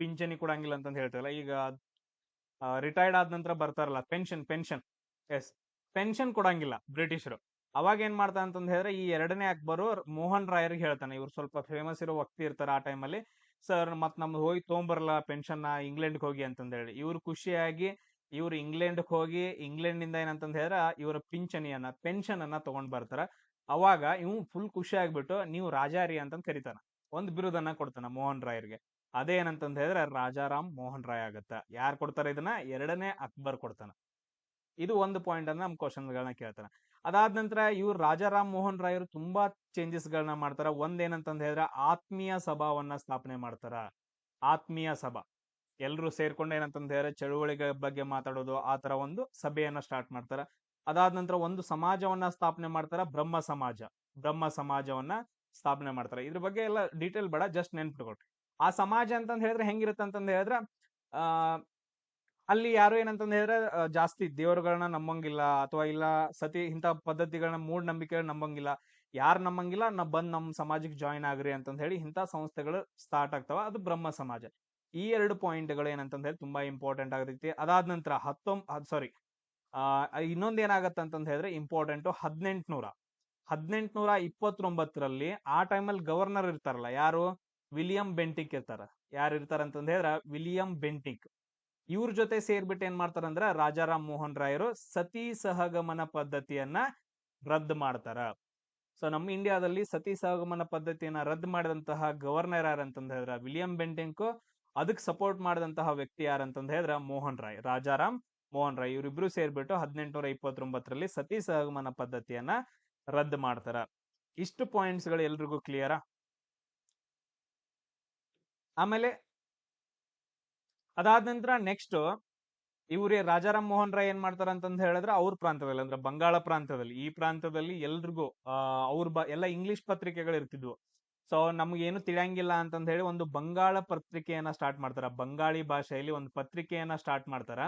ಪಿಂಚಣಿ ಕೊಡಂಗಿಲ್ಲ ಅಂತಂದ್ ಹೇಳ್ತೀವಲ್ಲ. ಈಗ ರಿಟೈರ್ಡ್ ಆದ ನಂತರ ಬರ್ತಾರಲ್ಲ ಪೆನ್ಷನ್. ಎಸ್, ಪೆನ್ಷನ್ ಕೊಡಂಗಿಲ್ಲ ಬ್ರಿಟಿಷರು. ಅವಾಗ ಏನ್ ಮಾಡ್ತಾ ಅಂತಂದ್ ಹೇಳಿದ್ರೆ ಈ ಎರಡನೇ ಅಕ್ಬರು ಮೋಹನ್ ರಾಯರಿಗೆ ಹೇಳ್ತಾನೆ. ಇವ್ರು ಸ್ವಲ್ಪ ಫೇಮಸ್ ಇರೋ ವ್ಯಕ್ತಿ ಇರ್ತಾರೆ ಆ ಟೈಮಲ್ಲಿ. ಸರ್ ಮತ್ ನಮ್ದು ಹೋಗಿ ತೊಗೊಂಬರಲ್ಲ ಪೆನ್ಷನ್ ಇಂಗ್ಲೆಂಡ್ಗೆ ಹೋಗಿ ಅಂತಂದ್ ಹೇಳಿ. ಇವ್ರು ಖುಷಿಯಾಗಿ ಇವ್ರು ಇಂಗ್ಲೆಂಡ್ ಹೋಗಿ ಇಂಗ್ಲೆಂಡ್ ನಿಂದ ಏನಂತಂದ್ ಹೇಳಿದ್ರೆ ಇವರ ಪೆನ್ಷನ್ ಅನ್ನ ತಗೊಂಡ್ ಬರ್ತಾರ. ಅವಾಗ ಇವ್ ಫುಲ್ ಖುಷಿ ಆಗ್ಬಿಟ್ಟು ನೀವು ರಾಜಾರಿ ಅಂತಂದ್ ಕರೀತಾನ. ಒಂದು ಬಿರುದನ್ನ ಕೊಡ್ತಾನ ಮೋಹನ್ ರಾಯರ್ಗೆ. ಅದೇನಂತಂದ ಹೇಳಿದ್ರೆ ರಾಜಾರಾಮ್ ಮೋಹನ್ ರಾಯ್ ಆಗತ್ತ. ಯಾರು ಕೊಡ್ತಾರ ಇದನ್ನ? ಎರಡನೇ ಅಕ್ಬರ್ ಕೊಡ್ತಾನ. ಇದು ಒಂದು ಪಾಯಿಂಟ್ ಅನ್ನ ನಮ್ ಕ್ವಶನ್ ಗಳನ್ನ ಕೇಳ್ತಾರ. ಅದಾದ ನಂತರ ಇವ್ರು ರಾಜಾರಾಮ್ ಮೋಹನ್ ರಾಯರು ತುಂಬಾ ಚೇಂಜಸ್ ಗಳನ್ನ ಮಾಡ್ತಾರ. ಒಂದೇನಂತಂದ ಹೇಳಿದ್ರೆ ಆತ್ಮೀಯ ಸಭಾವನ್ನ ಸ್ಥಾಪನೆ ಮಾಡ್ತಾರ. ಆತ್ಮೀಯ ಸಭಾ, ಎಲ್ರು ಸೇರ್ಕೊಂಡು ಏನಂತಂದ ಹೇಳಿದ್ರೆ ಚಳುವಳಿಗಳ ಬಗ್ಗೆ ಮಾತಾಡೋದು, ಆ ತರ ಒಂದು ಸಭೆಯನ್ನ ಸ್ಟಾರ್ಟ್ ಮಾಡ್ತಾರ. ಅದಾದ ನಂತರ ಒಂದು ಸಮಾಜವನ್ನ ಸ್ಥಾಪನೆ ಮಾಡ್ತಾರ, ಬ್ರಹ್ಮ ಸಮಾಜ. ಬ್ರಹ್ಮ ಸಮಾಜವನ್ನ ಸ್ಥಾಪನೆ ಮಾಡ್ತಾರೆ. ಇದ್ರ ಬಗ್ಗೆ ಎಲ್ಲ ಡೀಟೇಲ್ ಬೇಡ, ಜಸ್ಟ್ ನೆನ್ಪಿಟ್ಕೊಟ್ರಿ. ಆ ಸಮಾಜ ಅಂತಂದ್ ಹೇಳಿದ್ರೆ ಹೆಂಗಿರುತ್ತೆ ಅಂತಂದ್ ಹೇಳಿದ್ರೆ ಆ ಅಲ್ಲಿ ಯಾರು ಏನಂತಂದ್ ಹೇಳಿದ್ರೆ ಜಾಸ್ತಿ ದೇವರುಗಳನ್ನ ನಂಬಂಗಿಲ್ಲ, ಅಥವಾ ಇಲ್ಲ ಸತಿ ಇಂಥ ಪದ್ಧತಿಗಳನ್ನ ಮೂಢನಂಬಿಕೆಗಳನ್ನ ನಂಬಂಗಿಲ್ಲ. ಯಾರು ನಂಬಂಗಿಲ್ಲ ಬಂದ್ ನಮ್ ಸಮಾಜಕ್ಕೆ ಜಾಯಿನ್ ಆಗ್ರಿ ಅಂತಂದ್ ಹೇಳಿ ಇಂಥ ಸಂಸ್ಥೆಗಳು ಸ್ಟಾರ್ಟ್ ಆಗ್ತಾವ. ಅದು ಬ್ರಹ್ಮ ಸಮಾಜ. ಈ ಎರಡು ಪಾಯಿಂಟ್ಗಳು ಏನಂತಂದ್ ಹೇಳಿ ತುಂಬಾ ಇಂಪಾರ್ಟೆಂಟ್ ಆಗತೈತಿ. ಅದಾದ ನಂತರ ಇನ್ನೊಂದ್ ಏನಾಗತ್ತೆ ಅಂತಂದ್ ಹೇಳಿದ್ರೆ ಇಂಪಾರ್ಟೆಂಟ್, 1829ರಲ್ಲಿ ಆ ಟೈಮಲ್ಲಿ ಗವರ್ನರ್ ಇರ್ತಾರಲ್ಲ, ಯಾರು? ವಿಲಿಯಂ ಬೆಂಟಿಕ್ ಇರ್ತಾರ. ಯಾರು ಇರ್ತಾರ ಅಂತಂದ್ ಹೇಳಿದ್ರೆ ವಿಲಿಯಂ ಬೆಂಟಿಕ್. ಇವ್ರ ಜೊತೆ ಸೇರ್ಬಿಟ್ಟು ಏನ್ ಮಾಡ್ತಾರಂದ್ರ ರಾಜಾರಾಮ್ ಮೋಹನ್ ರಾಯರು ಸತಿ ಸಹಗಮನ ಪದ್ಧತಿಯನ್ನ ರದ್ದು ಮಾಡ್ತಾರ. ಸೊ ನಮ್ಮ ಇಂಡಿಯಾದಲ್ಲಿ ಸತಿ ಸಹಗಮನ ಪದ್ಧತಿಯನ್ನ ರದ್ದು ಮಾಡಿದಂತಹ ಗವರ್ನರ್ ಯಾರಂತಂದ ಹೇಳಿದ್ರ ವಿಲಿಯಂ ಬೆಂಟಿಕ್. ಅದಕ್ಕೆ ಸಪೋರ್ಟ್ ಮಾಡಿದಂತಹ ವ್ಯಕ್ತಿ ಯಾರಂತಂದ ಹೇಳಿದ್ರ ಮೋಹನ್ ರಾಯ್, ರಾಜಾರಾಮ್ ಮೋಹನ್ ರಾಯ್. ಇವರಿಬ್ರು ಸೇರ್ಬಿಟ್ಟು 1829ರಲ್ಲಿ ಸತಿ ಸಹಗಮನ ಪದ್ಧತಿಯನ್ನ ರದ್ದು ಮಾಡ್ತಾರ. ಇಷ್ಟು ಪಾಯಿಂಟ್ಸ್ ಗಳು ಎಲ್ರಿಗೂ ಕ್ಲಿಯರಾ? ಆಮೇಲೆ ಅದಾದ ನಂತರ ನೆಕ್ಸ್ಟ್ ಇವ್ರೇ ರಾಜಾರಾಮ್ ಮೋಹನ್ ರಾಯ್ ಏನ್ ಮಾಡ್ತಾರ ಅಂತಂದ್ ಹೇಳಿದ್ರೆ ಅವ್ರ ಪ್ರಾಂತದಲ್ಲಿ, ಅಂದ್ರೆ ಬಂಗಾಳ ಪ್ರಾಂತದಲ್ಲಿ, ಈ ಪ್ರಾಂತದಲ್ಲಿ ಎಲ್ರಿಗೂ ಎಲ್ಲ ಇಂಗ್ಲಿಷ್ ಪತ್ರಿಕೆಗಳು ಇರ್ತಿದ್ವು. ಸೊ ನಮ್ಗೆ ಏನು ತಿಳಿಯಂಗಿಲ್ಲ ಅಂತಂದ್ ಹೇಳಿ ಒಂದು ಬಂಗಾಳ ಪತ್ರಿಕೆಯನ್ನ ಸ್ಟಾರ್ಟ್ ಮಾಡ್ತಾರ. ಬಂಗಾಳಿ ಭಾಷೆಯಲ್ಲಿ ಒಂದು ಪತ್ರಿಕೆಯನ್ನ ಸ್ಟಾರ್ಟ್ ಮಾಡ್ತಾರ.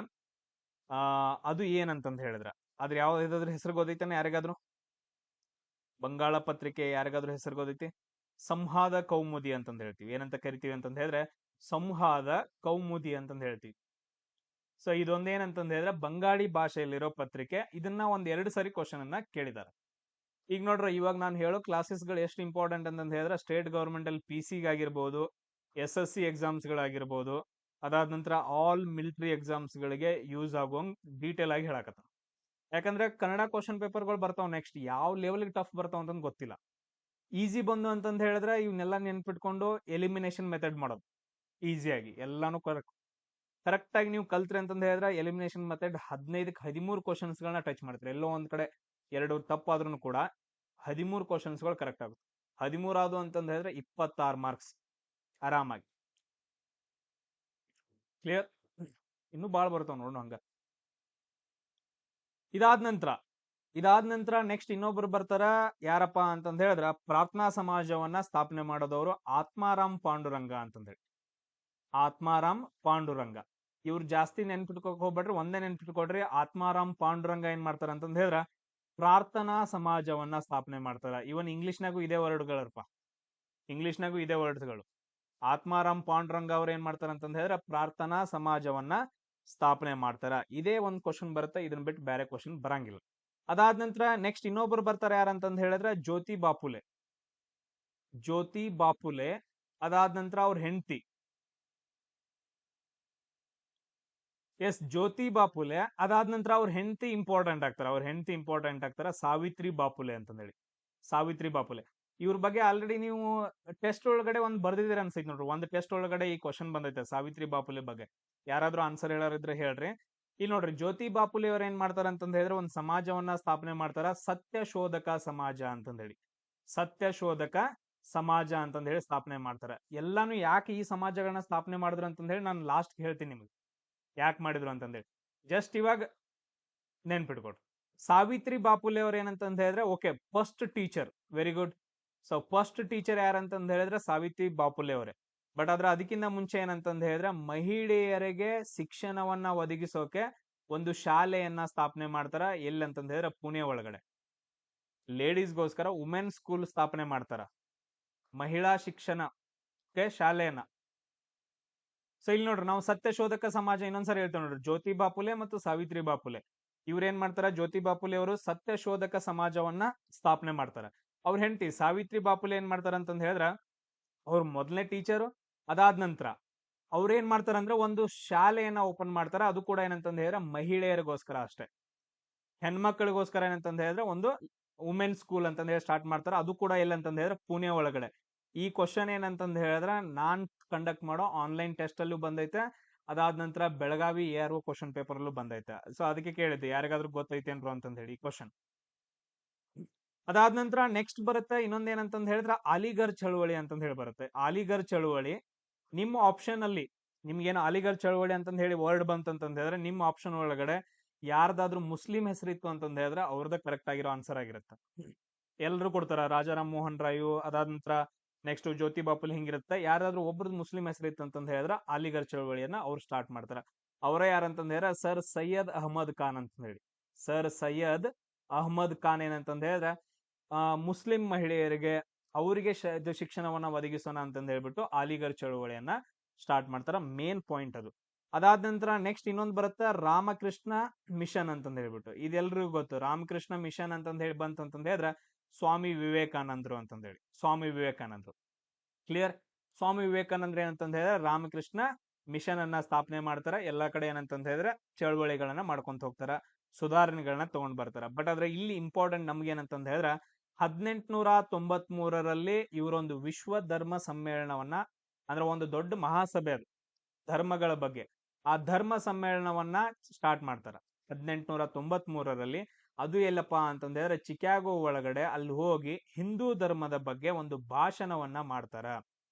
ಅದು ಏನಂತಂದ್ ಹೇಳಿದ್ರ ಅದ್ರ ಯಾವ್ದಾದ್ರ ಹೆಸರು ಗೊತ್ತೈತಾನೆ ಯಾರಿಗಾದ್ರು? ಬಂಗಾಳ ಪತ್ರಿಕೆ ಯಾರಿಗಾದ್ರೂ ಹೆಸರು ಗೊತ್ತೈತಿ? ಸಂವಾದ ಕೌಮುದಿ ಅಂತಂದ್ ಹೇಳ್ತೀವಿ. ಏನಂತ ಕರಿತೀವಿ ಅಂತಂದ್ ಹೇಳಿದ್ರೆ ಸಂವಾದ ಕೌಮುದಿ ಅಂತಂದ್ ಹೇಳ್ತೀವಿ. ಸೊ ಇದೊಂದೇನಂತಂದ್ ಹೇಳಿದ್ರೆ ಬಂಗಾಳಿ ಭಾಷೆಯಲ್ಲಿರೋ ಪತ್ರಿಕೆ. ಇದನ್ನ ಒಂದ್ 2 ಸರಿ ಕ್ವಶನ್ ಅನ್ನ ಕೇಳಿದಾರೆ. ಈಗ ನೋಡ್ರಿ, ಇವಾಗ ನಾನು ಹೇಳೋ ಕ್ಲಾಸಸ್ ಗಳು ಎಷ್ಟು ಇಂಪಾರ್ಟೆಂಟ್ ಅಂತಂದ್ ಹೇಳಿದ್ರೆ ಸ್ಟೇಟ್ ಗವರ್ಮೆಂಟ್ ಅಲ್ಲಿ PC ಗಾಗಿರ್ಬೋದು, SSC ಎಕ್ಸಾಮ್ಸ್ ಗಳಾಗಿರ್ಬೋದು, ಅದಾದ ನಂತರ ಆಲ್ ಮಿಲಿಟರಿ ಎಕ್ಸಾಮ್ಸ್ ಗಳಿಗೆ ಯೂಸ್ ಆಗುವಂಗ್ ಡೀಟೇಲ್ ಆಗಿ ಹೇಳಕತ್ತ. ಯಾಕಂದ್ರೆ ಕನ್ನಡ ಕ್ವಶನ್ ಪೇಪರ್ ಗಳು ಬರ್ತಾವ್. ನೆಕ್ಸ್ಟ್ ಯಾವ ಲೆವೆಲ್ ಟಫ್ ಬರ್ತಾವ ಅಂತಂದ್ ಗೊತ್ತಿಲ್ಲ. ಈಸಿ ಬಂದು ಅಂತಂದ್ ಹೇಳಿದ್ರೆ ಇವನ್ನೆಲ್ಲ ನೆನ್ಪಿಟ್ಕೊಂಡು ಎಲಿಮಿನೇಷನ್ ಮೆಥಡ್ ಮಾಡೋದು ಈಸಿಯಾಗಿ ಎಲ್ಲಾನು ಕರೆಕ್ಟ್ ಆಗಿ ನೀವು ಕಲ್ತ್ರಿ ಅಂತಂದ್ ಹೇಳಿದ್ರೆ ಎಲಿಮಿನೇಷನ್ ಮೆಥಡ್ 15ಕ್ಕೆ 13 ಕ್ವಶನ್ಸ್ ಗಳನ್ನ ಟಚ್ ಮಾಡ್ತೀರಿ. ಎಲ್ಲೋ ಒಂದ್ ಕಡೆ 2 ತಪ್ಪಾದ್ರೂ ಕೂಡ 13 ಕ್ವಶನ್ಸ್ ಗಳು ಕರೆಕ್ಟ್ ಆಗುತ್ತೆ. 13 ಆದು ಅಂತಂದ್ ಹೇಳಿದ್ರೆ 26 ಮಾರ್ಕ್ಸ್ ಆರಾಮಾಗಿ. ಕ್ಲಿಯರ್? ಇನ್ನು ಬಾಳ್ ಬರ್ತಾವ ನೋಡೋಣ ಹಂಗ. ಇದಾದ ನಂತರ ನೆಕ್ಸ್ಟ್ ಇನ್ನೊಬ್ರು ಬರ್ತಾರ. ಯಾರಪ್ಪ ಅಂತಂದ್ ಹೇಳಿದ್ರ ಪ್ರಾರ್ಥನಾ ಸಮಾಜವನ್ನ ಸ್ಥಾಪನೆ ಮಾಡೋದವ್ರು ಆತ್ಮಾರಾಮ್ ಪಾಂಡುರಂಗ ಅಂತಂದ್ ಹೇಳಿ. ಆತ್ಮಾರಾಮ್ ಪಾಂಡುರಂಗ. ಇವ್ರು ಜಾಸ್ತಿ ನೆನ್ಪಿಟ್ಕೋಕ್ ಹೋಗ್ಬೇಡ್ರಿ, ಒಂದೇ ನೆನ್ಪಿಟ್ಕೊಡ್ರಿ. ಆತ್ಮಾರಾಮ್ ಪಾಂಡುರಂಗ ಏನ್ ಮಾಡ್ತಾರ ಅಂತಂದ್ ಹೇಳಿದ್ರ ಪ್ರಾರ್ಥನಾ ಸಮಾಜವನ್ನ ಸ್ಥಾಪನೆ ಮಾಡ್ತಾರ. ಇವನ್ ಇಂಗ್ಲಿಷ್ನಾಗೂ ಇದೇ ವರ್ಡ್ಗಳಪ್ಪ, ಇಂಗ್ಲಿಷ್ನಾಗೂ ಇದೇ ವರ್ಡ್ಸ್ಗಳು. ಆತ್ಮಾರಾಮ್ ಪಾಂಡುರಂಗ ಅವ್ರು ಏನ್ ಮಾಡ್ತಾರ ಅಂತಂದ್ ಹೇಳಿದ್ರೆ ಪ್ರಾರ್ಥನಾ ಸಮಾಜವನ್ನ ಸ್ಥಾಪನೆ ಮಾಡ್ತಾರ. ಇದೇ ಒಂದ್ ಕ್ವಶನ್ ಬರುತ್ತೆ, ಇದನ್ನ ಬಿಟ್ಟು ಬೇರೆ ಕ್ವಶನ್ ಬರಂಗಿಲ್ಲ. ಅದಾದ ನಂತರ ನೆಕ್ಸ್ಟ್ ಇನ್ನೊಬ್ರು ಬರ್ತಾರೆ. ಯಾರಂತಂದ್ ಹೇಳಿದ್ರೆ ಜ್ಯೋತಿ ಬಾಪುಲೆ. ಜ್ಯೋತಿ ಬಾಪುಲೆ. ಅದಾದ ನಂತರ ಅವ್ರ ಹೆಂಡತಿ, ಜ್ಯೋತಿ ಬಾಪುಲೆ. ಅದಾದ ನಂತರ ಅವ್ರ ಹೆಂಡತಿ ಇಂಪಾರ್ಟೆಂಟ್ ಆಗ್ತಾರ. ಸಾವಿತ್ರಿ ಬಾಪುಲೆ ಅಂತಂದ್ ಹೇಳಿ. ಸಾವಿತ್ರಿ ಬಾಪುಲೆ ಇವ್ರ ಬಗ್ಗೆ ಆಲ್ರೆಡಿ ನೀವು ಟೆಸ್ಟ್ ಒಳಗಡೆ ಒಂದ್ ಬರ್ದಿದ್ದೀರ ಅನ್ಸೈತಿ ನೋಡ್ರಿ. ಒಂದು ಟೆಸ್ಟ್ ಒಳಗಡೆ ಈ ಕ್ವಶನ್ ಬಂದೈತೆ ಸಾವಿತ್ರಿ ಬಾಪುಲೆ ಬಗ್ಗೆ. ಯಾರಾದ್ರೂ ಆನ್ಸರ್ ಹೇಳೋರಿದ್ರೆ ಹೇಳ್ರಿ. ಇಲ್ಲಿ ನೋಡ್ರಿ, ಜ್ಯೋತಿ ಬಾಪುಲೆ ಅವ್ರ ಏನ್ ಮಾಡ್ತಾರ ಅಂತಂದ್ ಹೇಳಿದ್ರೆ ಒಂದ್ ಸಮಾಜವನ್ನ ಸ್ಥಾಪನೆ ಮಾಡ್ತಾರ, ಸತ್ಯಶೋಧಕ ಸಮಾಜ ಅಂತಂದ್ ಹೇಳಿ. ಸತ್ಯಶೋಧಕ ಸಮಾಜ ಅಂತಂದ್ ಹೇಳಿ ಸ್ಥಾಪನೆ ಮಾಡ್ತಾರ. ಎಲ್ಲಾನು ಯಾಕೆ ಈ ಸಮಾಜಗಳನ್ನ ಸ್ಥಾಪನೆ ಮಾಡಿದ್ರು ಅಂತಂದ್ ಹೇಳಿ ನಾನು ಲಾಸ್ಟ್ ಹೇಳ್ತೀನಿ ನಿಮ್ಗೆ ಯಾಕೆ ಮಾಡಿದ್ರು ಅಂತಂದೇಳಿ. ಜಸ್ಟ್ ಇವಾಗ ನೆನ್ಪಿಟ್ಕೊಡ್ರಿ. ಸಾವಿತ್ರಿ ಬಾಪುಲೆ ಅವ್ರ ಏನಂತಂದ್ ಹೇಳಿದ್ರೆ okay first teacher. Very good. So first teacher ಯಾರಂತಂದ್ ಹೇಳಿದ್ರೆ ಸಾವಿತ್ರಿ ಬಾಪುಲೆ ಅವರೇ. ಬಟ್ ಅದಕ್ಕಿಂತ ಮುಂಚೆ ಏನಂತಂದ್ ಹೇಳಿದ್ರೆ ಮಹಿಳೆಯರಿಗೆ ಶಿಕ್ಷಣವನ್ನ ಒದಗಿಸೋಕೆ ಒಂದು ಶಾಲೆಯನ್ನ ಸ್ಥಾಪನೆ ಮಾಡ್ತಾರ. ಎಲ್ಲಿ ಅಂತಂದ್ ಹೇಳಿದ್ರೆ ಪುಣೆ ಒಳಗಡೆ ಲೇಡೀಸ್ಗೋಸ್ಕರ ವುಮೆನ್ ಸ್ಕೂಲ್ ಸ್ಥಾಪನೆ ಮಾಡ್ತಾರ, ಮಹಿಳಾ ಶಿಕ್ಷಣಕ್ಕೆ ಶಾಲೆಯನ್ನ. ಸೊ ಇಲ್ಲಿ ನೋಡ್ರಿ, ನಾವು ಸತ್ಯಶೋಧಕ ಸಮಾಜ ಇನ್ನೊಂದ್ಸರಿ ಹೇಳ್ತೇವೆ ನೋಡ್ರಿ. ಜ್ಯೋತಿ ಬಾಪುಲೆ ಮತ್ತು ಸಾವಿತ್ರಿ ಬಾಪುಲೆ ಇವ್ರೇನ್ ಮಾಡ್ತಾರ? ಜ್ಯೋತಿ ಬಾಪುಲೆ ಅವರು ಸತ್ಯಶೋಧಕ ಸಮಾಜವನ್ನ ಸ್ಥಾಪನೆ ಮಾಡ್ತಾರ. ಅವ್ರ ಹೆಂಡತಿ ಸಾವಿತ್ರಿ ಬಾಪುಲೆ ಏನ್ ಮಾಡ್ತಾರ ಅಂತಂದ್ ಹೇಳಿದ್ರ ಅವ್ರ ಮೊದಲನೇ ಟೀಚರು. ಅದಾದ ನಂತರ ಅವ್ರ ಏನ್ ಮಾಡ್ತಾರ ಅಂದ್ರೆ ಒಂದು ಶಾಲೆಯನ್ನ ಓಪನ್ ಮಾಡ್ತಾರ. ಅದು ಕೂಡ ಏನಂತಂದ್ ಹೇಳಿದ್ರೆ ಮಹಿಳೆಯರಿಗೋಸ್ಕರ ಅಷ್ಟೇ, ಹೆಣ್ಮಕ್ಳಿಗೋಸ್ಕರ ಏನಂತಂದ್ ಹೇಳಿದ್ರೆ ಒಂದು ವುಮೆನ್ ಸ್ಕೂಲ್ ಅಂತಂದ್ ಹೇಳಿ ಸ್ಟಾರ್ಟ್ ಮಾಡ್ತಾರ. ಅದು ಕೂಡ ಎಲ್ಲ ಅಂತಂದ್ ಹೇಳಿದ್ರೆ ಪುಣೆ ಒಳಗಡೆ ಈ ಕ್ವಶನ್ ಏನಂತಂದ್ ಹೇಳಿದ್ರೆ ನಾನ್ ಕಂಡಕ್ಟ್ ಮಾಡೋ ಆನ್ಲೈನ್ ಟೆಸ್ಟ್ ಅಲ್ಲೂ ಬಂದೈತೆ. ಅದಾದ ನಂತರ ಬೆಳಗಾವಿ ARO ಕ್ವಶನ್ ಪೇಪರ್ ಅಲ್ಲೂ ಬಂದೈತೆ. ಸೊ ಅದಕ್ಕೆ ಕೇಳಿದ್ದೆ ಯಾರಿಗಾದ್ರೂ ಗೊತ್ತೈತೇನ್ರು ಅಂತಂದ್ ಹೇಳಿ ಈ ಕ್ವಶನ್. ಅದಾದ ನಂತರ ನೆಕ್ಸ್ಟ್ ಬರುತ್ತೆ ಇನ್ನೊಂದ್ ಏನಂತಂದ್ ಹೇಳಿದ್ರೆ ಅಲಿಗರ್ ಚಳುವಳಿ ಅಂತಂದ್ ಹೇಳಿ ಬರುತ್ತೆ. ಅಲಿಗರ್ ಚಳುವಳಿ ನಿಮ್ಮ ಆಪ್ಷನ್ ಅಲ್ಲಿ ನಿಮ್ಗೇನು ಅಲಿಗರ್ ಚಳುವಳಿ ಅಂತಂದ್ ಹೇಳಿ ವರ್ಡ್ ಬಂತಂತಂದ್ ಹೇಳಿದ್ರೆ ನಿಮ್ಮ ಆಪ್ಷನ್ ಒಳಗಡೆ ಯಾರ್ದಾದ್ರೂ ಮುಸ್ಲಿಂ ಹೆಸರಿತ್ತು ಅಂತಂದ್ ಹೇಳಿದ್ರೆ ಅವ್ರದ್ದು ಕರೆಕ್ಟ್ ಆಗಿರೋ ಆನ್ಸರ್ ಆಗಿರುತ್ತೆ. ಎಲ್ರು ಕೊಡ್ತಾರ, ರಾಜಾರಾಮ್ ಮೋಹನ್ ರಾಯು, ಅದಾದ ನಂತರ ನೆಕ್ಸ್ಟ್ ಜ್ಯೋತಿ ಬಾಪುಲ್ ಹಿಂಗಿರುತ್ತೆ. ಯಾರಾದ್ರೂ ಒಬ್ರದ್ದು ಮುಸ್ಲಿಂ ಹೆಸರಿತ್ತು ಅಂತಂದ್ ಹೇಳಿದ್ರೆ ಅಲಿಗರ್ ಚಳವಳಿಯನ್ನ ಅವ್ರು ಸ್ಟಾರ್ಟ್ ಮಾಡ್ತಾರ. ಅವರೇ ಯಾರಂತಂದ್ ಹೇಳಿದ್ರೆ ಸರ್ ಸೈಯದ್ ಅಹಮದ್ ಖಾನ್ ಅಂತ ಹೇಳಿ. ಸರ್ ಸೈಯದ್ ಅಹಮದ್ ಖಾನ್ ಏನಂತಂದ್ ಹೇಳಿದ್ರೆ ಮುಸ್ಲಿಂ ಮಹಿಳೆಯರಿಗೆ ಅವರಿಗೆ ಶಿಕ್ಷಣವನ್ನ ಒದಗಿಸೋಣ ಅಂತಂದ್ ಹೇಳ್ಬಿಟ್ಟು ಅಲಿಗರ್ ಚಳವಳಿಯನ್ನ ಸ್ಟಾರ್ಟ್ ಮಾಡ್ತಾರ. ಮೇನ್ ಪಾಯಿಂಟ್ ಅದು. ಅದಾದ ನಂತರ ನೆಕ್ಸ್ಟ್ ಇನ್ನೊಂದು ಬರುತ್ತೆ ರಾಮಕೃಷ್ಣ ಮಿಷನ್ ಅಂತಂದ್ ಹೇಳ್ಬಿಟ್ಟು. ಇದೆಲ್ರಿಗೂ ಗೊತ್ತು. ರಾಮಕೃಷ್ಣ ಮಿಷನ್ ಅಂತಂದ್ ಹೇಳಿ ಬಂತಂತಂದ್ ಹೇಳಿದ್ರೆ ಸ್ವಾಮಿ ವಿವೇಕಾನಂದರು ಅಂತಂದ್ ಹೇಳಿ. ಸ್ವಾಮಿ ವಿವೇಕಾನಂದರು ಕ್ಲಿಯರ್. ಸ್ವಾಮಿ ವಿವೇಕಾನಂದ್ರ ಏನಂತಂದ್ ಹೇಳಿದ್ರೆ ರಾಮಕೃಷ್ಣ ಮಿಷನ್ ಅನ್ನ ಸ್ಥಾಪನೆ ಮಾಡ್ತಾರ. ಎಲ್ಲಾ ಕಡೆ ಏನಂತಂದ್ ಹೇಳಿದ್ರೆ ಚಳವಳಿಗಳನ್ನ ಮಾಡ್ಕೊಂತ ಹೋಗ್ತಾರ, ಸುಧಾರಣೆಗಳನ್ನ ತಗೊಂಡ್ ಬರ್ತಾರ. ಬಟ್ ಆದ್ರೆ ಇಲ್ಲಿ ಇಂಪಾರ್ಟೆಂಟ್ ನಮ್ಗೆ ಏನಂತಂದ್ ಹೇಳಿದ್ರೆ 1893ರಲ್ಲಿ ಇವರೊಂದು ವಿಶ್ವ ಧರ್ಮ ಸಮ್ಮೇಳನವನ್ನ, ಅಂದ್ರೆ ಒಂದು ದೊಡ್ಡ ಮಹಾಸಭೆ ಅದು ಧರ್ಮಗಳ ಬಗ್ಗೆ, ಆ ಧರ್ಮ ಸಮ್ಮೇಳನವನ್ನ ಸ್ಟಾರ್ಟ್ ಮಾಡ್ತಾರ 1893ರಲ್ಲಿ. ಅದು ಎಲ್ಲಪ್ಪ ಅಂತಂದ್ ಹೇಳಿದ್ರೆ ಚಿಕಾಗೋ ಒಳಗಡೆ ಅಲ್ಲಿ ಹೋಗಿ ಹಿಂದೂ ಧರ್ಮದ ಬಗ್ಗೆ ಒಂದು ಭಾಷಣವನ್ನ ಮಾಡ್ತಾರ.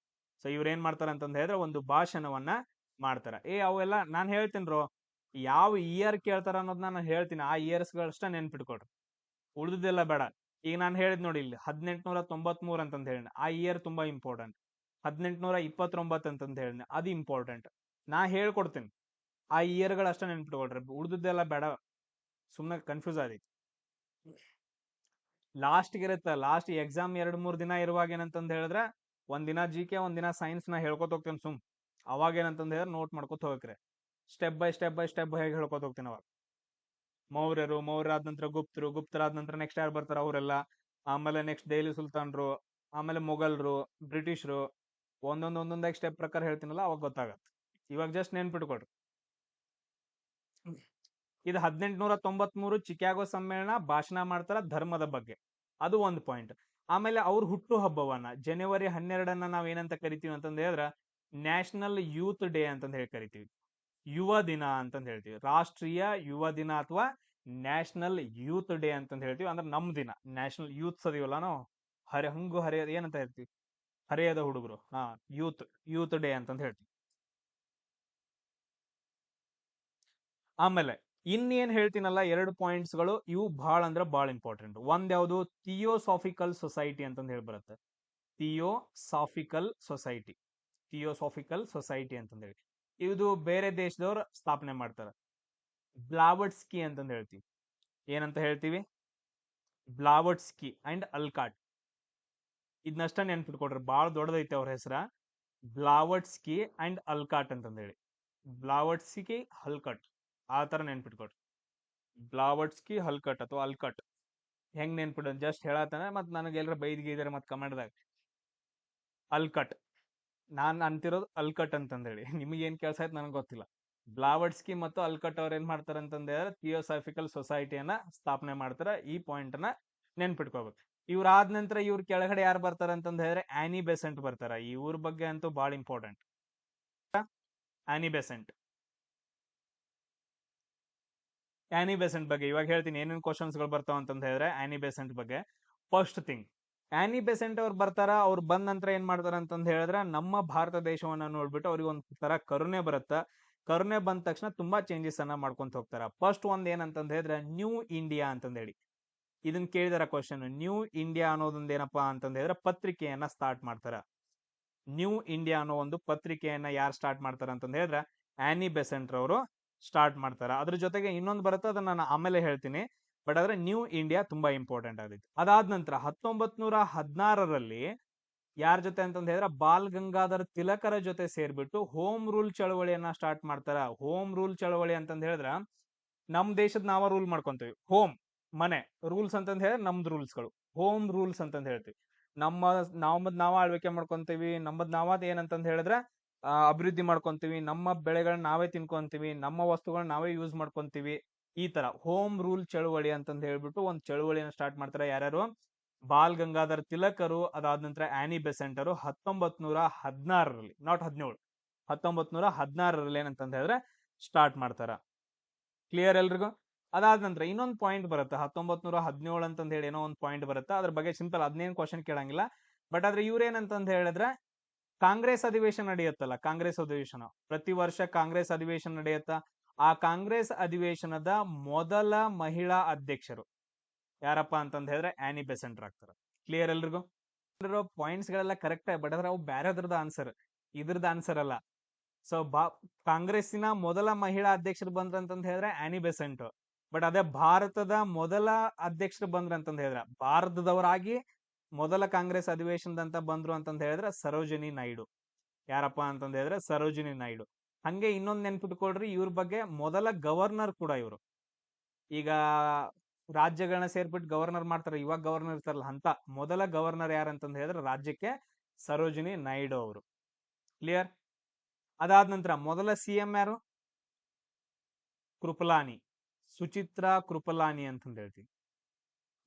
ಸೊ ಇವ್ರೇನ್ ಮಾಡ್ತಾರ ಅಂತಂದ್ ಹೇಳಿದ್ರೆ ಒಂದು ಭಾಷಣವನ್ನ ಮಾಡ್ತಾರ. ಅವೆಲ್ಲ ನಾನ್ ಹೇಳ್ತೀನ್ರೋ, ಯಾವ ಇಯರ್ ಕೇಳ್ತಾರ ಅನ್ನೋದ್ ನಾನು ಹೇಳ್ತೀನಿ. ಆ ಇಯರ್ಸ್ ಗಳಷ್ಟ ನೆನ್ಪಿಟ್ಕೊಡ್ರಿ, ಉಳಿದೆಲ್ಲ ಬೇಡ. ಈಗ ನಾನು ಹೇಳಿದ್ ನೋಡಿ ಇಲ್ಲಿ 1893 ಅಂತಂದ್ ಹೇಳಿ, ಆ ಇಯರ್ ತುಂಬಾ ಇಂಪಾರ್ಟೆಂಟ್. 1829 ಅಂತಂದ್ ಹೇಳಿ ಅದು ಇಂಪಾರ್ಟೆಂಟ್. ನಾ ಹೇಳ್ಕೊಡ್ತೀನಿ, ಆ ಇಯರ್ ಗಳಷ್ಟ ನೆನ್ಪಿಟ್ಕೊಳ್ರಿ, ಉಳಿದೆಲ್ಲ ಬೇಡ, ಸುಮ್ನೆ ಕನ್ಫ್ಯೂಸ್ ಆದೈತಿ. ಲಾಸ್ಟ್ ಇರುತ್ತೆ, ಲಾಸ್ಟ್ ಎಕ್ಸಾಮ್ 2-3 ದಿನ ಇರುವಾಗ ಏನಂತಂದ್ ಹೇಳಿದ್ರೆ ಒಂದಿನ GK ಒಂದಿನ ಸೈನ್ಸ್ ನ ಹೇಳ್ಕೊತ ಹೋಗ್ತೇನೆ ಸುಮ್. ಅವಾಗ ಏನಂತಂದ್ ಹೇಳಿದ್ರೆ ನೋಟ್ ಮಾಡ್ಕೊತ ಹೋಗ್ರಿ, ಸ್ಟೆಪ್ ಬೈ ಸ್ಟೆಪ್ ಹೇಗೆ ಹೇಳ್ಕೊತ ಹೋಗ್ತೀನಿ. ಅವಾಗ ಮೌರ್ಯರ ಆದ ನಂತರ ಗುಪ್ತರಾದ ನಂತರ ನೆಕ್ಸ್ಟ್ ಯಾರು ಬರ್ತಾರ ಅವರೆಲ್ಲ, ಆಮೇಲೆ ನೆಕ್ಸ್ಟ್ ದೆಹಲಿ ಸುಲ್ತಾನ್ರು, ಆಮೇಲೆ ಮೊಘಲ್ರು, ಬ್ರಿಟಿಷರು, ಒಂದೊಂದಾಗಿ ಸ್ಟೆಪ್ ಪ್ರಕಾರ ಹೇಳ್ತೀನಲ್ಲ ಅವಾಗ ಗೊತ್ತಾಗತ್ತೆ. ಇವಾಗ ಜಸ್ಟ್ ನೆನ್ಪಿಟ್ಕೊಡ್ರಿ. ಇದು 1893 ಚಿಕಾಗೋ ಸಮ್ಮೇಳನ ಭಾಷಣ ಮಾಡ್ತಾರ ಧರ್ಮದ ಬಗ್ಗೆ, ಅದು ಒಂದು ಪಾಯಿಂಟ್. ಆಮೇಲೆ ಅವ್ರ ಹುಟ್ಟು ಹಬ್ಬವನ್ನ ಜನವರಿ 12 ನಾವ್ ಏನಂತ ಕರಿತೀವಿ ಅಂತಂದ್ ಹೇಳಿದ್ರೆ ನ್ಯಾಷನಲ್ ಯೂತ್ ಡೇ ಅಂತಂದ್ ಹೇಳಿ ಕರಿತೀವಿ. ಯುವ ದಿನ ಅಂತಂದ್ ಹೇಳ್ತೀವಿ, ರಾಷ್ಟ್ರೀಯ ಯುವ ದಿನ ಅಥವಾ ನ್ಯಾಷನಲ್ ಯೂತ್ ಡೇ ಅಂತಂದ್ ಹೇಳ್ತೀವಿ. ಅಂದ್ರೆ ನಮ್ ದಿನ ನ್ಯಾಷನಲ್ ಯೂತ್ಸ್ ಅದೀವಲ್ಲ ನಾವು, ಹರಿಯೋದು ಏನಂತ ಹೇಳ್ತೀವಿ, ಹರಿಯದ ಹುಡುಗರು, ಯೂತ್ ಡೇ ಅಂತಂದ್ ಹೇಳ್ತೀವಿ. ಆಮೇಲೆ ಇನ್ನೇನ್ ಹೇಳ್ತೀನಲ್ಲ 2 ಪಾಯಿಂಟ್ಸ್ ಗಳು, ಇವು ಬಹಳ ಅಂದ್ರೆ ಬಹಳ ಇಂಪಾರ್ಟೆಂಟ್. ಒಂದ್ ಯಾವ್ದು, ಥಿಯೋಸಾಫಿಕಲ್ ಸೊಸೈಟಿ ಅಂತಂದ್ ಹೇಳಿ ಬರುತ್ತೆ. ಥಿಯೋಸಾಫಿಕಲ್ ಸೊಸೈಟಿ ಅಂತಂದ್ ಹೇಳಿ ಇದು ಬೇರೆ ದೇಶದವ್ರು ಸ್ಥಾಪನೆ ಮಾಡ್ತಾರ. ಬ್ಲಾವಟ್ಸ್ಕಿ ಅಂತಂದ್ ಹೇಳ್ತೀವಿ. ಏನಂತ ಹೇಳ್ತೀವಿ, ಬ್ಲಾವಟ್ಸ್ಕಿ ಅಂಡ್ ಅಲ್ಕಾಟ್. ಇದನ್ನಷ್ಟ ನೆನ್ಪಿಟ್ಕೊಡ್ರಿ, ಬಹಳ ದೊಡ್ಡದೈತೆ ಅವ್ರ ಹೆಸರ. ಬ್ಲಾವಟ್ಸ್ಕಿ ಅಂಡ್ ಅಲ್ಕಾಟ್ ಅಂತಂದ್ ಹೇಳಿ, ಬ್ಲಾವಟ್ಸ್ಕಿ ಹಲ್ಕಟ್, ಆ ತರ ನೆನ್ಪಿಟ್ಕೊಡ್ರಿ. ಬ್ಲಾವಟ್ಸ್ಕಿ ಹಲ್ಕಟ್ ಅಥವಾ ಅಲ್ಕಟ್ ಹೆಂಗ್ ನೆನ್ಪಿಡ ಜಸ್ಟ್ ಹೇಳತ್ತಾನೆ, ಮತ್ ನನಗೆ ಎಲ್ಲರ ಬೈದ್ಗಿದಾರೆ ಮತ್ ಕಮೆಂಟ್ದಾಗ. ಅಲ್ಕಟ್, ನಾನ್ ಅಂತಿರೋದು ಅಲ್ಕಟ್ ಅಂತಂದ್ ಹೇಳಿ, ನಿಮಗೆ ಏನ್ ಕೆಲಸ ಆಯ್ತು ನನಗೆ ಗೊತ್ತಿಲ್ಲ. ಬ್ಲಾವಟ್ಸ್ಕಿ ಮತ್ತು ಅಲ್ಕಟ್ ಅವ್ರ ಏನ್ ಮಾಡ್ತಾರ ಅಂತಂದ್ ಹೇಳಿದ್ರೆ ಥಿಯೋಸಾಫಿಕಲ್ ಸೊಸೈಟಿಯನ್ನ ಸ್ಥಾಪನೆ ಮಾಡ್ತಾರ. ಈ ಪಾಯಿಂಟ್ ನ ನೆನ್ಪಿಟ್ಕೋಬೇಕು. ಇವ್ರಾದ ನಂತರ ಇವ್ರ ಕೆಳಗಡೆ ಯಾರು ಬರ್ತಾರ ಅಂತಂದ್ ಹೇಳಿದ್ರೆ ಆನಿ ಬೆಸೆಂಟ್ ಬರ್ತಾರ. ಇವ್ರ ಬಗ್ಗೆ ಅಂತೂ ಬಹಳ ಇಂಪಾರ್ಟೆಂಟ್. ಆನಿ ಬೆಸೆಂಟ್ ಬಗ್ಗೆ ಇವಾಗ ಹೇಳ್ತೀನಿ ಏನೇನ್ ಕ್ವಶನ್ಸ್ ಗಳು ಬರ್ತಾವ ಅಂತಂದ್ ಹೇಳಿದ್ರೆ ಆನಿ ಬೆಸೆಂಟ್ ಬಗ್ಗೆ. ಫಸ್ಟ್ ಥಿಂಗ್, ಆನಿ ಬೆಸೆಂಟ್ ಅವ್ರು ಬರ್ತಾರ. ಅವ್ರು ಬಂದ ನಂತರ ಏನ್ ಮಾಡ್ತಾರ ಅಂತಂದ್ ಹೇಳಿದ್ರೆ ನಮ್ಮ ಭಾರತ ದೇಶವನ್ನ ನೋಡ್ಬಿಟ್ಟು ಅವ್ರಿಗೆ ಒಂದ್ ತರ ಕರುಣೆ ಬರುತ್ತ. ಕರುಣೆ ಬಂದ ತಕ್ಷಣ ತುಂಬಾ ಚೇಂಜಸ್ ಅನ್ನ ಮಾಡ್ಕೊಂತ ಹೋಗ್ತಾರ. ಫಸ್ಟ್ ಒಂದ್ ಏನಂತಂದ್ ಹೇಳಿದ್ರೆ ನ್ಯೂ ಇಂಡಿಯಾ ಅಂತಂದ್ ಹೇಳಿ, ಇದನ್ ಕೇಳಿದಾರ ಕ್ವಶನ್. ನ್ಯೂ ಇಂಡಿಯಾ ಅನ್ನೋದೊಂದ್ ಏನಪ್ಪಾ ಅಂತಂದ್ ಹೇಳಿದ್ರೆ ಪತ್ರಿಕೆಯನ್ನ ಸ್ಟಾರ್ಟ್ ಮಾಡ್ತಾರ. ನ್ಯೂ ಇಂಡಿಯಾ ಅನ್ನೋ ಒಂದು ಪತ್ರಿಕೆಯನ್ನ ಯಾರು ಸ್ಟಾರ್ಟ್ ಮಾಡ್ತಾರ ಅಂತಂದ್ ಹೇಳಿದ್ರೆ ಆನಿ ಬೆಸೆಂಟ್ ಅವರು ಸ್ಟಾರ್ಟ್ ಮಾಡ್ತಾರ. ಅದ್ರ ಜೊತೆಗೆ ಇನ್ನೊಂದು ಬರುತ್ತೆ, ಅದನ್ನ ನಾನು ಆಮೇಲೆ ಹೇಳ್ತೀನಿ. ಬಟ್ ಆದ್ರೆ ನ್ಯೂ ಇಂಡಿಯಾ ತುಂಬಾ ಇಂಪಾರ್ಟೆಂಟ್ ಆಗಿತ್ತು. ಅದಾದ ನಂತರ 1916ರಲ್ಲಿ ಯಾರ ಜೊತೆ ಅಂತಂದ್ ಹೇಳಿದ್ರೆ ಬಾಲ್ ಗಂಗಾಧರ್ ತಿಲಕರ ಜೊತೆ ಸೇರ್ಬಿಟ್ಟು ಹೋಮ್ ರೂಲ್ ಚಳವಳಿಯನ್ನ ಸ್ಟಾರ್ಟ್ ಮಾಡ್ತಾರ. ಹೋಮ್ ರೂಲ್ ಚಳವಳಿ ಅಂತಂದ್ ಹೇಳಿದ್ರ ನಮ್ ದೇಶದ ನಾವ ರೂಲ್ ಮಾಡ್ಕೊಂತೀವಿ. ಹೋಮ್ ಮನೆ ರೂಲ್ಸ್ ಅಂತಂದ್ ಹೇಳಿದ್ರೆ ನಮ್ದು ರೂಲ್ಸ್ಗಳು ಹೋಮ್ ರೂಲ್ಸ್ ಅಂತಂದ್ ಹೇಳ್ತೀವಿ. ನಾವ್ ಆಳ್ವಿಕೆ ಮಾಡ್ಕೊಂತೀವಿ, ನಮ್ಮದ್ ನಾವಾದ ಏನಂತಂದ್ ಹೇಳಿದ್ರೆ ಅಭಿವೃದ್ಧಿ ಮಾಡ್ಕೊಂತೀವಿ, ನಮ್ಮ ಬೆಳೆಗಳನ್ನ ನಾವೇ ತಿನ್ಕೊಂತೀವಿ, ನಮ್ಮ ವಸ್ತುಗಳನ್ನ ನಾವೇ ಯೂಸ್ ಮಾಡ್ಕೊಂತೀವಿ. ಈ ತರ ಹೋಮ್ ರೂಲ್ ಚಳವಳಿ ಅಂತಂದ್ ಹೇಳ್ಬಿಟ್ಟು ಒಂದ್ ಚಳವಳಿಯನ್ನ ಸ್ಟಾರ್ಟ್ ಮಾಡ್ತಾರೆ. ಯಾರ್ಯಾರು, ಬಾಲ್ ಗಂಗಾಧರ್ ತಿಲಕರು, ಅದಾದ ನಂತರ ಆನಿ ಬೆಸೆಂಟರು 1916ರಲ್ಲಿ, ನಾಟ್ 17, 1916ರಲ್ಲಿ ಏನಂತಂದ ಹೇಳಿದ್ರೆ ಸ್ಟಾರ್ಟ್ ಮಾಡ್ತಾರ. ಕ್ಲಿಯರ್ ಎಲ್ರಿಗೂ? ಅದಾದ ನಂತರ ಇನ್ನೊಂದು ಪಾಯಿಂಟ್ ಬರುತ್ತೆ 1917 ಅಂತಂದ ಹೇಳಿ ಏನೋ ಒಂದು ಪಾಯಿಂಟ್ ಬರುತ್ತೆ. ಅದ್ರ ಬಗ್ಗೆ ಸಿಂಪಲ್ ಅದನ್ನೇನು ಕ್ವಶನ್ ಕೇಳಂಗಿಲ್ಲ. ಬಟ್ ಆದ್ರೆ ಇವ್ರೇನಂತಂದ ಹೇಳಿದ್ರೆ ಕಾಂಗ್ರೆಸ್ ಅಧಿವೇಶನ ನಡೆಯುತ್ತಲ್ಲ, ಕಾಂಗ್ರೆಸ್ ಅಧಿವೇಶನ ಪ್ರತಿ ವರ್ಷ ಕಾಂಗ್ರೆಸ್ ಅಧಿವೇಶನ ನಡೆಯುತ್ತ. ಆ ಕಾಂಗ್ರೆಸ್ ಅಧಿವೇಶನದ ಮೊದಲ ಮಹಿಳಾ ಅಧ್ಯಕ್ಷರು ಯಾರಪ್ಪ ಅಂತಂದ ಹೇಳಿದ್ರೆ ಆನಿ ಬೆಸೆಂಟ್ ಆಗ್ತಾರ. ಕ್ಲಿಯರ್ ಎಲ್ರಿಗೂ? ಪಾಯಿಂಟ್ಸ್ ಗಳೆಲ್ಲ ಕರೆಕ್ಟ್, ಬಟ್ ಆದ್ರೆ ಅವು ಬೇರೆದ್ರದ ಆನ್ಸರ್, ಇದ್ರದ್ದು ಆನ್ಸರ್ ಅಲ್ಲ. ಸೊ ಕಾಂಗ್ರೆಸ್ಸಿನ ಮೊದಲ ಮಹಿಳಾ ಅಧ್ಯಕ್ಷರು ಬಂದ್ರಂತಂದ ಹೇಳಿದ್ರೆ ಆನಿ ಬೆಸೆಂಟ್. ಬಟ್ ಅದೇ ಭಾರತದ ಮೊದಲ ಅಧ್ಯಕ್ಷರು ಬಂದ್ರಂತಂದ ಹೇಳಿದ್ರೆ, ಭಾರತದವರಾಗಿ ಮೊದಲ ಕಾಂಗ್ರೆಸ್ ಅಧಿವೇಶನದಂತ ಬಂದ್ರು ಅಂತಂದ ಹೇಳಿದ್ರೆ ಸರೋಜಿನಿ ನಾಯ್ಡು. ಯಾರಪ್ಪ ಅಂತಂದ ಹೇಳಿದ್ರೆ ಸರೋಜಿನಿ ನಾಯ್ಡು. ಹಂಗೆ ಇನ್ನೊಂದು ನೆನ್ಪಿಟ್ಕೊಳ್ರಿ, ಇವ್ರ ಬಗ್ಗೆ ಮೊದಲ ಗವರ್ನರ್ ಕೂಡ ಇವರು. ಈಗ ರಾಜ್ಯಗಳನ್ನ ಸೇರ್ಬಿಟ್ಟು ಗವರ್ನರ್ ಮಾಡ್ತಾರೆ, ಇವಾಗ ಗವರ್ನರ್ ಇರ್ತಾರಲ್ಲ ಅಂತ ಮೊದಲ ಗವರ್ನರ್ ಯಾರಂತಂದ ಹೇಳಿದ್ರೆ ರಾಜ್ಯಕ್ಕೆ ಸರೋಜಿನಿ ನಾಯ್ಡು ಅವರು. ಕ್ಲಿಯರ್? ಅದಾದ ನಂತರ ಮೊದಲ ಸಿಎಂ ಯಾರು? ಕೃಪಲಾನಿ, ಸುಚಿತ್ರಾ ಕೃಪಲಾನಿ ಅಂತಂದ ಹೇಳ್ತೀವಿ.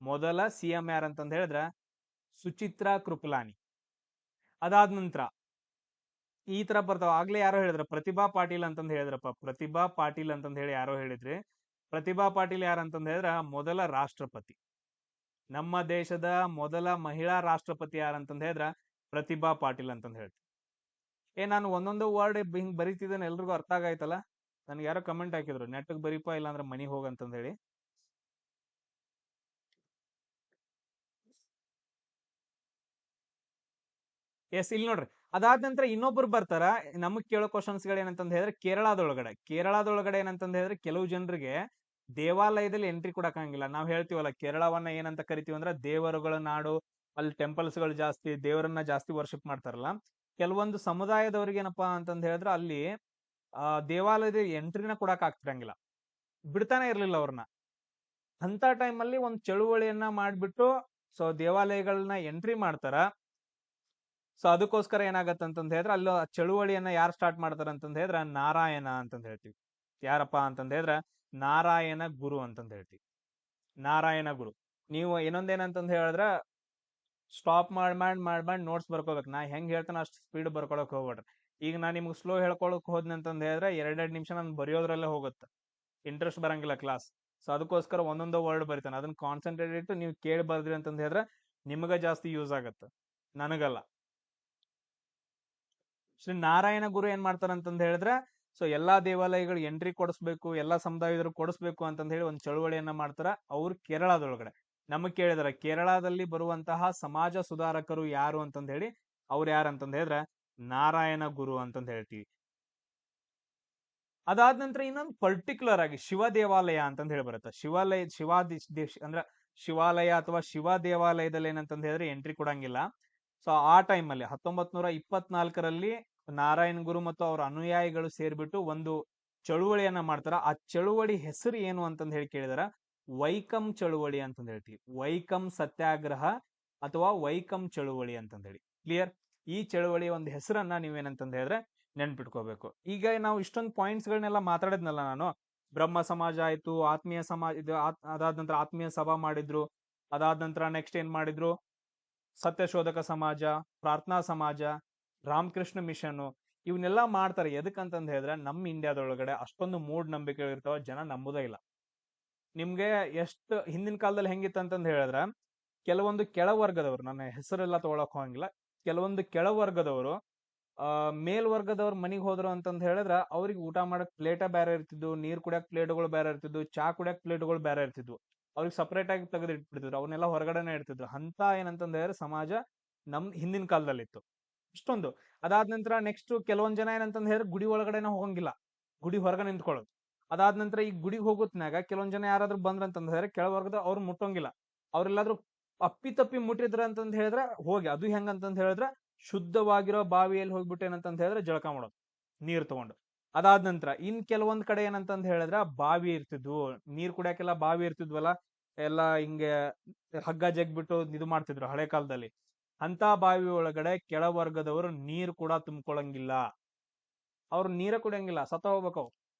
ಮೊದಲ ಸಿಎಂ ಯಾರಂತಂದ ಹೇಳಿದ್ರ ಸುಚಿತ್ರಾ ಕೃಪಲಾನಿ. ಅದಾದ ನಂತರ ಈ ತರ ಬರ್ತಾವ. ಆಗ್ಲೇ ಯಾರೋ ಹೇಳಿದ್ರ ಪ್ರತಿಭಾ ಪಾಟೀಲ್ ಅಂತಂದ್ ಹೇಳಿದ್ರಪ್ಪ, ಪ್ರತಿಭಾ ಪಾಟೀಲ್ ಅಂತಂದ್ ಹೇಳಿ ಯಾರೋ ಹೇಳಿದ್ರಿ. ಪ್ರತಿಭಾ ಪಾಟೀಲ್ ಯಾರಂತಂದ್ ಹೇಳಿದ್ರ ಮೊದಲ ರಾಷ್ಟ್ರಪತಿ, ನಮ್ಮ ದೇಶದ ಮೊದಲ ಮಹಿಳಾ ರಾಷ್ಟ್ರಪತಿ ಯಾರಂತಂದ್ ಹೇಳಿದ್ರ ಪ್ರತಿಭಾ ಪಾಟೀಲ್ ಅಂತಂದ್ ಹೇಳ್ತೀವಿ. ನಾನು ಒಂದೊಂದು ವರ್ಡ್ ಹಿಂಗ್ ಬರೀತಿದ್ದೇನೆ, ಎಲ್ರಿಗೂ ಅರ್ಥ ಆಗೈತಲ್ಲ? ನನ್ಗೆ ಯಾರೋ ಕಮೆಂಟ್ ಹಾಕಿದ್ರು, ನೆಟ್ಗೆ ಬರೀಪ ಇಲ್ಲ ಅಂದ್ರೆ ಮನಿಗ್ ಹೋಗಂತಂದ್ ಹೇಳಿ. ಎಸ್, ಇಲ್ಲಿ ನೋಡ್ರಿ. ಅದಾದ ನಂತರ ಇನ್ನೊಬ್ರು ಬರ್ತಾರ, ನಮಗ್ ಕೇಳೋ ಕ್ವಶನ್ಸ್ ಗಳು ಏನಂತಂದ್ ಹೇಳಿದ್ರೆ ಕೇರಳದೊಳಗಡೆ ಏನಂತಂದ್ ಹೇಳಿದ್ರೆ ಕೆಲವು ಜನರಿಗೆ ದೇವಾಲಯದಲ್ಲಿ ಎಂಟ್ರಿ ಕೊಡಕ್ಕಾಗಿಲ್ಲ. ನಾವ್ ಹೇಳ್ತೀವಲ್ಲ, ಕೇರಳವನ್ನ ಏನಂತ ಕರಿತೀವಿ ಅಂದ್ರೆ ದೇವರುಗಳ ನಾಡು, ಅಲ್ಲಿ ಟೆಂಪಲ್ಸ್ ಗಳು ಜಾಸ್ತಿ, ದೇವರನ್ನ ಜಾಸ್ತಿ ವರ್ಷಿಪ್ ಮಾಡ್ತಾರಲ್ಲ. ಕೆಲವೊಂದು ಸಮುದಾಯದವ್ರಿಗೆ ಏನಪ್ಪಾ ಅಂತಂದ್ ಹೇಳಿದ್ರೆ ಅಲ್ಲಿ ದೇವಾಲಯದ ಎಂಟ್ರಿನ ಕೊಡಕ್ ಆಗ್ತಿರಂಗಿಲ್ಲ, ಬಿಡ್ತಾನೆ ಇರ್ಲಿಲ್ಲ ಅವ್ರನ್ನ. ಅಂತ ಟೈಮಲ್ಲಿ ಒಂದು ಚಳುವಳಿಯನ್ನ ಮಾಡ್ಬಿಟ್ಟು ಸೊ ದೇವಾಲಯಗಳನ್ನ ಎಂಟ್ರಿ ಮಾಡ್ತಾರ. ಸೊ ಅದಕ್ಕೋಸ್ಕರ ಏನಾಗತ್ತಂತಂದ್ ಹೇಳಿದ್ರೆ ಅಲ್ಲಿ ಚಳುವಳಿಯನ್ನ ಯಾರು ಸ್ಟಾರ್ಟ್ ಮಾಡ್ತಾರ ಅಂತಂದ್ ಹೇಳಿದ್ರ ನಾರಾಯಣ ಅಂತಂದ್ ಹೇಳ್ತೀವಿ. ಯಾರಪ್ಪ ಅಂತಂದ್ ಹೇಳಿದ್ರ ನಾರಾಯಣ ಗುರು ಅಂತಂದ್ ಹೇಳ್ತೀವಿ. ನಾರಾಯಣ ಗುರು. ನೀವು ಇನ್ನೊಂದೇನಂತಂದ್ ಹೇಳಿದ್ರ ಸ್ಟಾಪ್ ಮಾಡಿ ನೋಟ್ಸ್ ಬರ್ಕೋಬೇಕು. ನಾ ಹೆಂಗ್ ಹೇಳ್ತಾನ ಅಷ್ಟು ಸ್ಪೀಡ್ ಬರ್ಕೊಳಕ್ ಹೋಗ್ಬೇಡ್ರಿ. ಈಗ ನಾ ನಿಮ್ಗೆ ಸ್ಲೋ ಹೇಳ್ಕೊಳಕ್ ಹೋದ್ನಿ ಅಂತಂದ್ ಹೇಳಿದ್ರೆ 2 ನಿಮಿಷ ನಾನು ಬರೆಯೋದ್ರಲ್ಲೇ ಹೋಗುತ್ತೆ, ಇಂಟ್ರೆಸ್ಟ್ ಬರಂಗಿಲ್ಲ ಕ್ಲಾಸ್. ಸೊ ಅದಕ್ಕೋಸ್ಕರ ಒಂದೊಂದು ವರ್ಡ್ ಬರಿತಾನೆ, ಅದನ್ನ ಕಾನ್ಸಂಟ್ರೇಟ್ ಇಟ್ಟು ನೀವು ಕೇಳಿ ಬರ್ದ್ರಿ ಅಂತಂದ್ ಹೇಳಿದ್ರೆ ನಿಮಗ ಜಾಸ್ತಿ ಯೂಸ್ ಆಗತ್ತೆ, ನನಗಲ್ಲ. ಶ್ರೀ ನಾರಾಯಣ ಗುರು ಏನ್ ಮಾಡ್ತಾರಂತಂದ್ ಹೇಳಿದ್ರೆ ಸೊ ಎಲ್ಲಾ ದೇವಾಲಯಗಳು ಎಂಟ್ರಿ ಕೊಡಿಸ್ಬೇಕು, ಎಲ್ಲಾ ಸಮುದಾಯದರು ಕೊಡಿಸ್ಬೇಕು ಅಂತಂದ್ ಹೇಳಿ ಒಂದು ಚಳುವಳಿಯನ್ನ ಮಾಡ್ತಾರ. ಅವ್ರು ಕೇರಳದೊಳಗಡೆ. ನಮಗ್ ಕೇಳಿದಾರೆ ಕೇರಳದಲ್ಲಿ ಬರುವಂತಹ ಸಮಾಜ ಸುಧಾರಕರು ಯಾರು ಅಂತಂದ್ ಹೇಳಿ, ಅವ್ರು ಯಾರಂತಂದ್ ಹೇಳಿದ್ರೆ ನಾರಾಯಣ ಗುರು ಅಂತಂದ್ ಹೇಳ್ತೀವಿ. ಅದಾದ ನಂತರ ಇನ್ನೊಂದು ಪರ್ಟಿಕ್ಯುಲರ್ ಆಗಿ ಶಿವ ದೇವಾಲಯ ಅಂತಂದ್ ಹೇಳಿ ಬರುತ್ತೆ. ಅಂದ್ರ ಶಿವಾಲಯ ಅಥವಾ ಶಿವ ದೇವಾಲಯದಲ್ಲಿ ಏನಂತಂದ್ ಹೇಳಿದ್ರೆ ಎಂಟ್ರಿ ಕೊಡಂಗಿಲ್ಲ. ಸೊ ಆ ಟೈಮಲ್ಲಿ 1924ರಲ್ಲಿ ನಾರಾಯಣ ಗುರು ಮತ್ತು ಅವರ ಅನುಯಾಯಿಗಳು ಸೇರ್ಬಿಟ್ಟು ಒಂದು ಚಳುವಳಿಯನ್ನ ಮಾಡ್ತಾರ. ಆ ಚಳುವಳಿ ಹೆಸರು ಏನು ಅಂತಂದ್ ಹೇಳಿ ಕೇಳಿದಾರ, ವೈಕಂ ಚಳುವಳಿ ಅಂತಂದ್ ಹೇಳ್ತೀವಿ. ವೈಕಂ ಸತ್ಯಾಗ್ರಹ ಅಥವಾ ವೈಕಂ ಚಳುವಳಿ ಅಂತಂದ್ ಹೇಳಿ. ಕ್ಲಿಯರ್? ಈ ಚಳುವಳಿ ಒಂದು ಹೆಸರನ್ನ ನೀವೇನಂತಂದ್ ಹೇಳಿದ್ರೆ ನೆನ್ಪಿಟ್ಕೋಬೇಕು. ಈಗ ನಾವು ಇಷ್ಟೊಂದು ಪಾಯಿಂಟ್ಸ್ ಗಳನ್ನೆಲ್ಲ ಮಾತಾಡಿದ್ನಲ್ಲ ನಾನು, ಬ್ರಹ್ಮ ಸಮಾಜ ಆಯ್ತು, ಆತ್ಮೀಯ ಸಮಾಜ ಇದು, ಅದಾದ ನಂತರ ಆತ್ಮೀಯ ಸಭಾ ಮಾಡಿದ್ರು. ಅದಾದ ನಂತರ ನೆಕ್ಸ್ಟ್ ಏನ್ ಮಾಡಿದ್ರು, ಸತ್ಯಶೋಧಕ ಸಮಾಜ, ಪ್ರಾರ್ಥನಾ ಸಮಾಜ, ರಾಮಕೃಷ್ಣ ಮಿಷನ್, ಇವನ್ನೆಲ್ಲ ಮಾಡ್ತಾರೆ. ಎದಕ್ಕಂತಂದ್ ಹೇಳಿದ್ರೆ ನಮ್ಮ ಇಂಡಿಯಾದೊಳಗಡೆ ಅಷ್ಟೊಂದು ಮೂಢ ನಂಬಿಕೆಗಳು ಇರ್ತಾವ, ಜನ ನಂಬುದೇ ಇಲ್ಲ. ನಿಮ್ಗೆ ಎಷ್ಟು ಹಿಂದಿನ ಕಾಲದಲ್ಲಿ ಹೆಂಗಿತ್ತು ಅಂತಂದ್ ಹೇಳಿದ್ರ, ಕೆಲವೊಂದು ಕೆಳವರ್ಗದವರು, ನನ್ನ ಹೆಸರೆಲ್ಲ ತಗೊಳಕ್ ಹೋಗಂಗಿಲ್ಲ, ಕೆಲವೊಂದು ಕೆಳವರ್ಗದವರು ಮೇಲ್ವರ್ಗದವ್ರ ಮನಿಗ್ ಹೋದ್ರು ಅಂತಂದ್ ಹೇಳಿದ್ರ ಅವ್ರಿಗೆ ಊಟ ಮಾಡಕ್ ಪ್ಲೇಟ ಬೇರೆ ಇರ್ತಿದ್ವು, ನೀರ್ ಕುಡಿಯಕ್ ಪ್ಲೇಟ್ಗಳು ಬೇರೆ ಇರ್ತಿದ್ವು, ಚಾ ಕುಡಿಯಕ್ ಪ್ಲೇಟ್ಗಳು ಬೇರೆ ಇರ್ತಿದ್ವು. ಅವ್ರಿಗೆ ಸಪರೇಟ್ ಆಗಿ ತೆಗೆದು ಇಟ್ಬಿಡ್ತಿದ್ರು, ಅವನ್ನೆಲ್ಲ ಹೊರಗಡೆನೆ ಇಡ್ತಿದ್ರು. ಅಂತ ಏನಂತಂದ್ ಹೇಳಿದ್ರೆ ಸಮಾಜ ನಮ್ ಹಿಂದಿನ ಕಾಲದಲ್ಲಿ ಇತ್ತು ಇಷ್ಟೊಂದು. ಅದಾದ ನಂತರ ನೆಕ್ಸ್ಟ್ ಕೆಲವೊಂದ್ ಜನ ಏನಂತಂದ್ ಹೇಳಿದ್ರೆ ಗುಡಿ ಒಳಗಡೆನ ಹೋಗಂಗಿಲ್ಲ, ಗುಡಿ ಹೊರಗ ನಿಂತ್ಕೊಳ್ಳೋದು. ಅದಾದ ನಂತರ ಈ ಗುಡಿಗೆ ಹೋಗುತ್ನಾಗ ಕೆಲವೊಂದ್ ಜನ ಯಾರಾದ್ರೂ ಬಂದ್ರಂತಂದ್ ಹೇಳಿದ್ರೆ ಕೆಳವರ್ಗದ ಅವ್ರು ಮುಟ್ಟೋಂಗಿಲ್ಲ. ಅವ್ರೆಲ್ಲಾದ್ರೂ ಅಪ್ಪಿ ಮುಟ್ಟಿದ್ರ ಅಂತಂದ್ ಹೇಳಿದ್ರೆ ಹೋಗಿ, ಅದು ಹೆಂಗಂತಂದ್ ಹೇಳಿದ್ರೆ ಶುದ್ಧವಾಗಿರೋ ಬಾವಿಯಲ್ಲಿ ಹೋಗ್ಬಿಟ್ಟು ಏನಂತಂದ್ ಹೇಳಿದ್ರೆ ಜಳಕ ಮಾಡೋದು ನೀರ್ ತಗೊಂಡು. ಅದಾದ ನಂತರ ಇನ್ ಕೆಲವೊಂದ್ ಕಡೆ ಏನಂತಂದ್ ಹೇಳಿದ್ರೆ ಬಾವಿ ಇರ್ತಿದ್ವು, ನೀರ್ ಕುಡಿಯಕ್ಕೆಲ್ಲ ಬಾವಿ ಇರ್ತಿದ್ವಲ್ಲ, ಎಲ್ಲಾ ಹಿಂಗೆ ಹಗ್ಗ ಜಗ್ಬಿಟ್ಟು ಇದು ಮಾಡ್ತಿದ್ರು ಹಳೆ ಕಾಲದಲ್ಲಿ. ಅಂತ ಬಾವಿ ಒಳಗಡೆ ಕೆಳವರ್ಗದವರು ನೀರ್ ಕೂಡ ತುಂಬ್ಕೊಳಂಗಿಲ್ಲ, ಅವ್ರು ನೀರ ಕುಡಿಯಂಗಿಲ್ಲ, ಸತ್ತ ಹೋಗ್ಬೇಕು.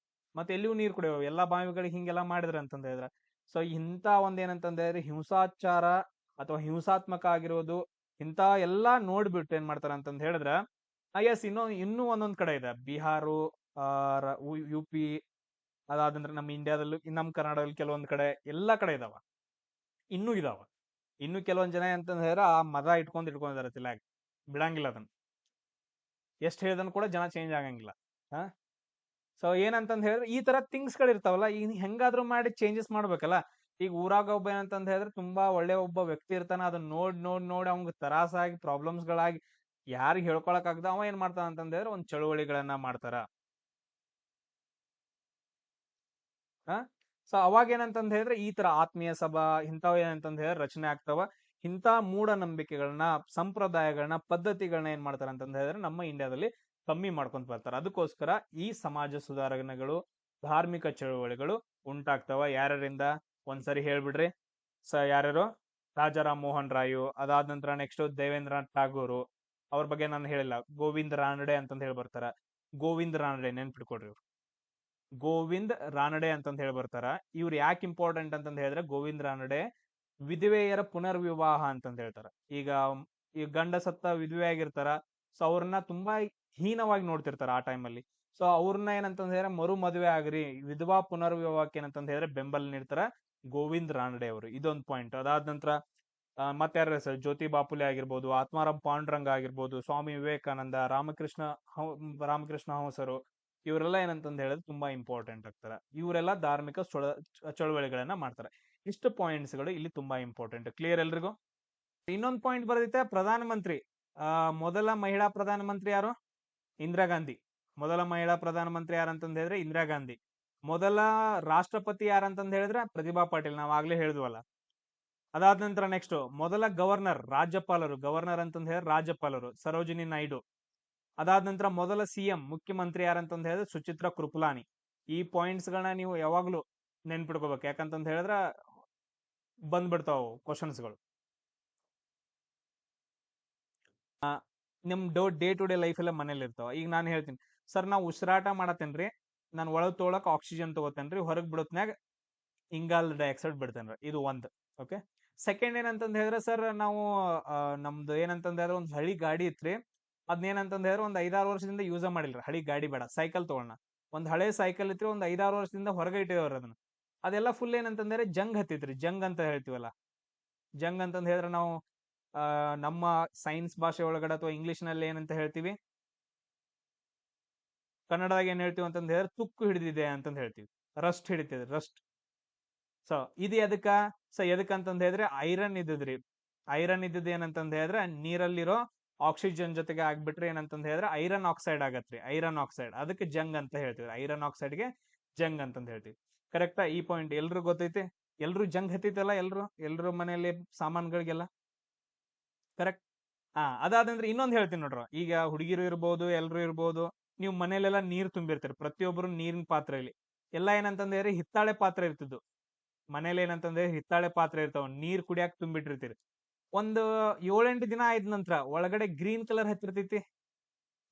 ಮತ್ತೆ ಎಲ್ಲಿಯೂ ನೀರ್ ಕುಡಿಯೋ ಎಲ್ಲಾ ಬಾವಿಗಳಿಗೆ ಹಿಂಗೆಲ್ಲಾ ಮಾಡಿದ್ರ ಅಂತಂದ ಹೇಳಿದ್ರ. ಸೊ ಇಂತ ಒಂದ್ ಏನಂತಂದ ಹೇಳಿದ್ರೆ ಹಿಂಸಾಚಾರ ಅಥವಾ ಹಿಂಸಾತ್ಮಕ ಆಗಿರೋದು ಇಂತ ಎಲ್ಲಾ ನೋಡ್ಬಿಟ್ಟು ಏನ್ ಮಾಡ್ತಾರ ಅಂತಂದ್ ಹೇಳಿದ್ರ ಎಸ್ ಇನ್ನೂ ಒಂದೊಂದ್ ಕಡೆ ಇದೆ. ಬಿಹಾರು, ಯು ಪಿ, ಅದಾದಂದ್ರೆ ನಮ್ಮ ಇಂಡಿಯಾದಲ್ಲೂ, ನಮ್ಮ ಕರ್ನಾಟಕದಲ್ಲಿ ಕೆಲವೊಂದ್ ಕಡೆ, ಎಲ್ಲಾ ಕಡೆ ಇದಾವ, ಇನ್ನೂ ಇದಾವ. ಇನ್ನು ಕೆಲವೊಂದ್ ಜನ ಅಂತಂದ್ ಹೇಳಿದ್ರೆ ಆ ಮದ ಇಟ್ಕೊಂಡಿದಾರೆ ತಿಲ್ಲಾಗ, ಬಿಡಂಗಿಲ್ಲ ಅದನ್ನ. ಎಷ್ಟ್ ಹೇಳಿದನ್ ಕೂಡ ಜನ ಚೇಂಜ್ ಆಗಂಗಿಲ್ಲ. ಸೊ ಏನಂತಂದ್ ಹೇಳಿದ್ರೆ ಈ ತರ ಥಿಂಗ್ಸ್ ಗಳು ಇರ್ತಾವಲ್ಲ, ಈಗ ಹೆಂಗಾದ್ರೂ ಮಾಡಿ ಚೇಂಜಸ್ ಮಾಡ್ಬೇಕಲ್ಲ. ಈಗ ಊರಾಗ ಒಬ್ಬ ಏನಂತಂದ್ ಹೇಳಿದ್ರೆ ತುಂಬಾ ಒಳ್ಳೆ ಒಬ್ಬ ವ್ಯಕ್ತಿ ಇರ್ತಾನ, ಅದನ್ನ ನೋಡಿ ಅವಂಗ ತ್ರಾಸಾಗಿ ಪ್ರಾಬ್ಲಮ್ಸ್ ಗಳಾಗಿ ಯಾರಿಗ್ ಹೇಳ್ಕೊಳಕ್ ಆಗದ ಅವ ಏನ್ ಮಾಡ್ತಾನ ಅಂತಂದ್ ಹೇಳಿದ್ರೆ ಒಂದ್ ಚಳುವಳಿಗಳನ್ನ ಮಾಡ್ತಾರ. ಸೊ ಅವಾಗ ಏನಂತಂದ್ ಹೇಳಿದ್ರೆ ಈ ತರ ಆತ್ಮೀಯ ಸಭಾ ಇಂಥವ್ ಏನಂತಂದ್ ಹೇಳಿದ್ರೆ ರಚನೆ ಆಗ್ತಾವ. ಇಂಥ ಮೂಢನಂಬಿಕೆಗಳನ್ನ, ಸಂಪ್ರದಾಯಗಳನ್ನ, ಪದ್ಧತಿಗಳನ್ನ ಏನ್ ಮಾಡ್ತಾರ ಅಂತಂದ್ ಹೇಳಿದ್ರೆ ನಮ್ಮ ಇಂಡಿಯಾದಲ್ಲಿ ಕಮ್ಮಿ ಮಾಡ್ಕೊಂತ ಬರ್ತಾರ. ಅದಕ್ಕೋಸ್ಕರ ಈ ಸಮಾಜ ಸುಧಾರಣೆಗಳು, ಧಾರ್ಮಿಕ ಚಳುವಳಿಗಳು ಉಂಟಾಗ್ತಾವ. ಯಾರ್ಯಾರಿಂದ ಒಂದ್ಸರಿ ಹೇಳ್ಬಿಡ್ರಿ. ಯಾರ್ಯಾರು? ರಾಜಾರಾಮ್ ಮೋಹನ್ ರಾಯು, ಅದಾದ ನಂತರ ನೆಕ್ಸ್ಟ್ ದೇವೇಂದ್ರನಾಥ್ ಟಾಗೋರು, ಅವ್ರ ಬಗ್ಗೆ ನಾನು ಹೇಳಿಲ್ಲ. ಗೋವಿಂದ್ ರಾನಡೆ ಅಂತಂದ್ ಹೇಳಿ ಬರ್ತಾರ. ಗೋವಿಂದ್ ರಾನಡೆ ನೆನ್ಪಿಟ್ಕೊಡ್ರಿ. ಗೋವಿಂದ್ ರಾನಡೆ ಅಂತಂದ್ ಹೇಳಿ ಬರ್ತಾರ. ಇವ್ರು ಯಾಕೆ ಇಂಪಾರ್ಟೆಂಟ್ ಅಂತಂದ್ ಹೇಳಿದ್ರೆ, ಗೋವಿಂದ್ ರಾನಡೆ ವಿಧವೆಯರ ಪುನರ್ವಿವಾಹ ಅಂತಂದ್ ಹೇಳ್ತಾರ. ಈಗ ಗಂಡ ಸತ್ತ ವಿಧವೆ ಆಗಿರ್ತಾರ, ಸೊ ಅವ್ರನ್ನ ತುಂಬಾ ಹೀನವಾಗಿ ನೋಡ್ತಿರ್ತಾರ ಆ ಟೈಮಲ್ಲಿ. ಸೊ ಅವ್ರನ್ನ ಏನಂತಂದ್ ಹೇಳಿದ್ರೆ ಮರು ಮದುವೆ ಆಗ್ರಿ, ವಿಧವಾ ಪುನರ್ವಿವಾಹಕ್ಕೆ ಏನಂತಂದ್ ಹೇಳಿದ್ರೆ ಬೆಂಬಲ ನೀಡ್ತಾರ ಗೋವಿಂದ್ ರಾನಡೆ ಅವರು. ಇದೊಂದು ಪಾಯಿಂಟ್. ಅದಾದ ನಂತರ ಮತ್ತಾರ ಸರ್, ಜ್ಯೋತಿ ಬಾಪುಲೆ ಆಗಿರ್ಬೋದು, ಆತ್ಮಾರಾಮ್ ಪಾಂಡುರಂಗ ಆಗಿರ್ಬೋದು, ಸ್ವಾಮಿ ವಿವೇಕಾನಂದ, ರಾಮಕೃಷ್ಣ ಹಂಸರು, ಇವರೆಲ್ಲ ಏನಂತಂದ್ ಹೇಳಿದ್ರೆ ತುಂಬಾ ಇಂಪಾರ್ಟೆಂಟ್ ಆಗ್ತಾರ. ಇವರೆಲ್ಲ ಧಾರ್ಮಿಕ ಚಳುವಳಿಗಳನ್ನ ಮಾಡ್ತಾರೆ. ಇಷ್ಟು ಪಾಯಿಂಟ್ಸ್ ಗಳು ಇಲ್ಲಿ ತುಂಬಾ ಇಂಪಾರ್ಟೆಂಟ್. ಕ್ಲಿಯರ್ ಎಲ್ರಿಗೂ? ಇನ್ನೊಂದು ಪಾಯಿಂಟ್ ಬರ್ತೈತೆ, ಪ್ರಧಾನಮಂತ್ರಿ. ಮೊದಲ ಮಹಿಳಾ ಪ್ರಧಾನಮಂತ್ರಿ ಯಾರು? ಇಂದಿರಾ ಗಾಂಧಿ. ಮೊದಲ ಮಹಿಳಾ ಪ್ರಧಾನಮಂತ್ರಿ ಯಾರಂತಂದ್ ಹೇಳಿದ್ರೆ ಇಂದಿರಾ ಗಾಂಧಿ. ಮೊದಲ ರಾಷ್ಟ್ರಪತಿ ಯಾರಂತಂದ್ ಹೇಳಿದ್ರೆ ಪ್ರತಿಭಾ ಪಾಟೀಲ್, ನಾವ್ ಆಗ್ಲೇ ಹೇಳಿದ್ವಲ್ಲ. ಅದಾದ ನಂತರ ನೆಕ್ಸ್ಟ್ ಮೊದಲ ಗವರ್ನರ್, ಗವರ್ನರ್ ಅಂತಂದ್ ಹೇಳಿದ್ರೆ ರಾಜ್ಯಪಾಲರು, ಸರೋಜಿನಿ ನಾಯ್ಡು. ಅದಾದ ನಂತರ ಮೊದಲ ಸಿಎಂ, ಮುಖ್ಯಮಂತ್ರಿ ಯಾರಂತಂದ್ ಹೇಳಿದ್ರೆ ಸುಚಿತ್ರಾ ಕೃಪಲಾನಿ. ಈ ಪಾಯಿಂಟ್ಸ್ ಗಳನ್ನ ನೀವು ಯಾವಾಗ್ಲೂ ನೆನ್ಪಿಟ್ಕೋಬೇಕು, ಯಾಕಂತಂದ್ ಹೇಳಿದ್ರ ಬಂದ್ಬಿಡ್ತಾವ ಕ್ವಶನ್ಸ್ಗಳು. ನಿಮ್ ಡೇ ಟು ಡೇ ಲೈಫ್ ಎಲ್ಲ ಮನೇಲಿ ಇರ್ತಾವ. ಈಗ ನಾನು ಹೇಳ್ತೀನಿ, ಸರ್ ನಾವು ಉಸಿರಾಟ ಮಾಡತ್ತೇನ್ರಿ, ನಾನು ಒಳಗ್ ತೊಗೊಳಕ್ ಆಕ್ಸಿಜನ್ ತಗೋತೇನ್ರಿ, ಹೊರಗ್ ಬಿಡೋತ್ನಾಗ ಇಂಗಾಲ ಡೈಆಕ್ಸೈಡ್ ಬಿಡ್ತೇನ್ರಿ. ಇದು ಒಂದ್. ಓಕೆ. ಸೆಕೆಂಡ್ ಏನಂತಂದ್ ಹೇಳಿದ್ರೆ, ಸರ್ ನಾವು ನಮ್ದು ಏನಂತಂದ್ ಹೇಳಿದ್ರೆ ಒಂದ್ ಹಳಿ ಗಾಡಿ ಇತ್ರಿ, ಅದ್ನೇನಂತಂದ್ ಹೇಳಿದ್ರೆ ಒಂದ್ 5-6 ವರ್ಷದಿಂದ ಯೂಸ್ ಮಾಡಿಲ್ರಿ. ಹಳಿ ಗಾಡಿ ಬೇಡ, ಸೈಕಲ್ ತಗೊಳ್ಳೋಣ. ಒಂದ್ ಹಳೆ ಸೈಕಲ್ ಇತ್ರಿ, ಒಂದ್ 5-6 ವರ್ಷದಿಂದ ಹೊರಗೆ ಇಟ್ಟಿದವ್ರ ಅದನ್ನ. ಅದೆಲ್ಲ ಫುಲ್ ಏನಂತಂದ್ರೆ ಜಂಗ್ ಹತ್ತಿತ್ರಿ. ಜಂಗ್ ಅಂತ ಹೇಳ್ತೀವಲ್ಲ, ಜಂಗ್ ಅಂತಂದ್ ಹೇಳಿದ್ರೆ ನಾವು ನಮ್ಮ ಸೈನ್ಸ್ ಭಾಷೆ ಒಳಗಡೆ ಅಥವಾ ಇಂಗ್ಲಿಷ್ ನಲ್ಲಿ ಏನಂತ ಹೇಳ್ತೀವಿ, ಕನ್ನಡದಾಗ ಏನ್ ಹೇಳ್ತೀವಿ ಅಂತಂದ್ ಹೇಳಿದ್ರೆ ತುಕ್ಕು ಹಿಡಿದಿದೆ ಅಂತಂದ್ ಹೇಳ್ತೀವಿ. Rust ಹಿಡಿತಿದೆ, Rust. ಸೊ ಇದು ಎದಕ್ಕಂತಂದ್ ಹೇಳಿದ್ರೆ ಐರನ್ ಇದ್ದದ್ರಿ. ಐರನ್ ಇದ್ದದ್ ಏನಂತಂದ್ ಹೇಳಿದ್ರೆ ನೀರಲ್ಲಿರೋ ಆಕ್ಸಿಜನ್ ಜೊತೆಗೆ ಆಗ್ಬಿಟ್ರೆ ಏನಂತಂದ್ ಹೇಳಿದ್ರೆ ಐರನ್ ಆಕ್ಸೈಡ್ ಆಗತ್ರಿ. ಐರನ್ ಆಕ್ಸೈಡ್, ಅದಕ್ಕೆ ಜಂಗ್ ಅಂತ ಹೇಳ್ತೀವಿ. ಐರನ್ ಆಕ್ಸೈಡ್ಗೆ ಜಂಗ್ ಅಂತಂದ್ ಹೇಳ್ತೀವಿ. ಕರೆಕ್ಟಾ? ಈ ಪಾಯಿಂಟ್ ಎಲ್ರು ಗೊತ್ತೈತಿ? ಎಲ್ರು ಜಂಗ್ ಹತ್ತಿತ್ತಲ್ಲ, ಎಲ್ರು ಮನೆಯಲ್ಲಿ ಸಾಮಾನುಗಳಿಗೆಲ್ಲ. ಕರೆಕ್ಟ್. ಅದಾದಂದ್ರೆ ಇನ್ನೊಂದ್ ಹೇಳ್ತೀನಿ ನೋಡ್ರ. ಈಗ ಹುಡುಗಿರು ಇರ್ಬೋದು, ಎಲ್ರು ಇರ್ಬೋದು, ನೀವು ಮನೇಲೆಲ್ಲ ನೀರ್ ತುಂಬಿರ್ತೀರಿ. ಪ್ರತಿಯೊಬ್ಬರು ನೀರಿನ ಪಾತ್ರೆಯಲ್ಲಿ ಎಲ್ಲ ಏನಂತಂದ್ ಹೇಳಿದ್ರೆ ಹಿತ್ತಾಳೆ ಪಾತ್ರೆ ಇರ್ತಿದ್ದು. ಮನೇಲಿ ಏನಂತಂದ್ರೆ ಹಿತ್ತಾಳೆ ಪಾತ್ರೆ ಇರ್ತಾವ, ನೀರ್ ಕುಡಿಯಾಕ ತುಂಬಿಟ್ಟಿರ್ತೀರಿ. ಒಂದು 7-8 ದಿನ ಆಯ್ದ ನಂತರ ಒಳಗಡೆ ಗ್ರೀನ್ ಕಲರ್ ಹತ್ತಿರ್ತೈತಿ.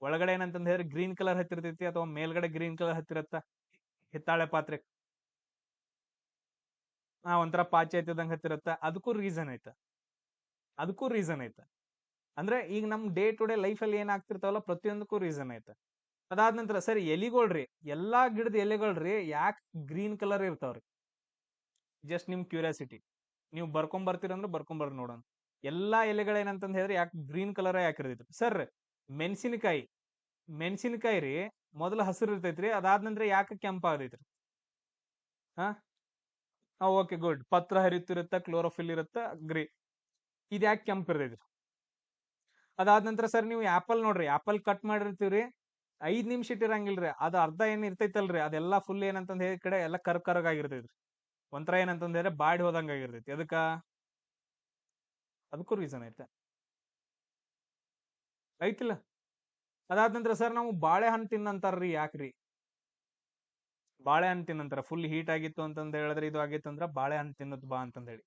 ಒಳಗಡೆ ಏನಂತಂದ್ ಹೇಳಿದ್ರೆ ಗ್ರೀನ್ ಕಲರ್ ಹತ್ತಿರ್ತೈತಿ, ಅಥವಾ ಮೇಲ್ಗಡೆ ಗ್ರೀನ್ ಕಲರ್ ಹತ್ತಿರತ್ತ ಹಿತ್ತಾಳೆ ಪಾತ್ರೆ. ಒಂಥರ ಪಾಚಿ ಹತ್ತಿದಂಗ ಹತ್ತಿರತ್ತ. ಅದಕ್ಕೂ ರೀಸನ್ ಐತ. ಅಂದ್ರೆ ಈಗ ನಮ್ ಡೇ ಟು ಡೇ ಲೈಫ್ ಅಲ್ಲಿ ಏನ್ ಆಗ್ತಿರ್ತಾವಲ್ಲ, ಪ್ರತಿಯೊಂದಕ್ಕೂ ರೀಸನ್ ಐತ. ಅದಾದ ನಂತರ ಸರಿ, ಎಲಿಗಳ್ರಿ, ಎಲ್ಲಾ ಗಿಡದ ಎಲೆಗಳ್ರಿ ಯಾಕೆ ಗ್ರೀನ್ ಕಲರ್ ಇರ್ತಾವ್ರಿ? ಜಸ್ಟ್ ನಿಮ್ ಕ್ಯೂರಿಯಾಸಿಟಿ, ನೀವು ಬರ್ಕೊಂಬರ್ತೀರಂದ್ರೆ ಬರ್ಕೊಂಬರ್ ನೋಡೋಣ. ಎಲ್ಲಾ ಎಲೆಗಳೇನಂತಂದ್ ಹೇಳಿದ್ರೆ ಯಾಕೆ ಗ್ರೀನ್ ಕಲರ್ ಯಾಕಿರ್ತೈತ್ರಿ? ಸರ್, ಮೆಣಸಿನಕಾಯಿ ರೀ ಮೊದಲು ಹಸಿರು ಇರ್ತೈತ್ರಿ, ಅದಾದ ನಂತರ ಯಾಕೆ ಕೆಂಪ ಆಗತೈತ್ರಿ? Okay, good. ಪತ್ರ ಹರಿತಿರುತ್ತ, ಕ್ಲೋರೋಫಿಲ್ ಇರುತ್ತ, ಗ್ರೀ. ಇದ್ ಯಾಕೆ ಕೆಂಪ್ ಇರ್ತೈತ್ರಿ? ಅದಾದ ನಂತರ ಸರ್ ನೀವು ಆಪಲ್ ನೋಡ್ರಿ, ಆಪಲ್ ಕಟ್ ಮಾಡಿರ್ತೀವ್ರಿ, 5 ನಿಮಿಷ ಇಟ್ಟಿರಂಗಿಲ್ರಿ, ಅದು ಅರ್ಧ ಏನ್ ಇರ್ತೈತಲ್ರಿ, ಅದೆಲ್ಲಾ ಫುಲ್ ಏನಂತಂದ್ ಹೇಳಿ ಕಡೆ ಎಲ್ಲ ಕರ್ಕರಗಾಗಿರ್ತೈತ್ರಿ. ಒಂಥರ ಏನಂತಂದ್ ಹೇಳಿದ್ರೆ ಬಾಡಿ ಹೋದಂಗ ಆಗಿರ್ತೈತಿ. ಅದಕ್ಕೂ ರೀಸನ್ ಐತಿಲ್ಲ. ಅದಾದ ನಂತರ ಸರ್ ನಾವು ಬಾಳೆಹಣ್ಣು ತಿನ್ನಂತಾರ್ರಿ, ಯಾಕ್ರಿ? ಬಾಳೆಹಣ್ಣು ತಿನ್ನಂತಾರ, ಫುಲ್ ಹೀಟ್ ಆಗಿತ್ತು ಅಂತಂದ್ ಹೇಳಿದ್ರೆ, ಇದು ಆಗಿತ್ತು ಅಂದ್ರ ಬಾಳೆಹಣ್ಣು ತಿನ್ನೋದ್ ಬಾ ಅಂತಂದ್ ಹೇಳಿ.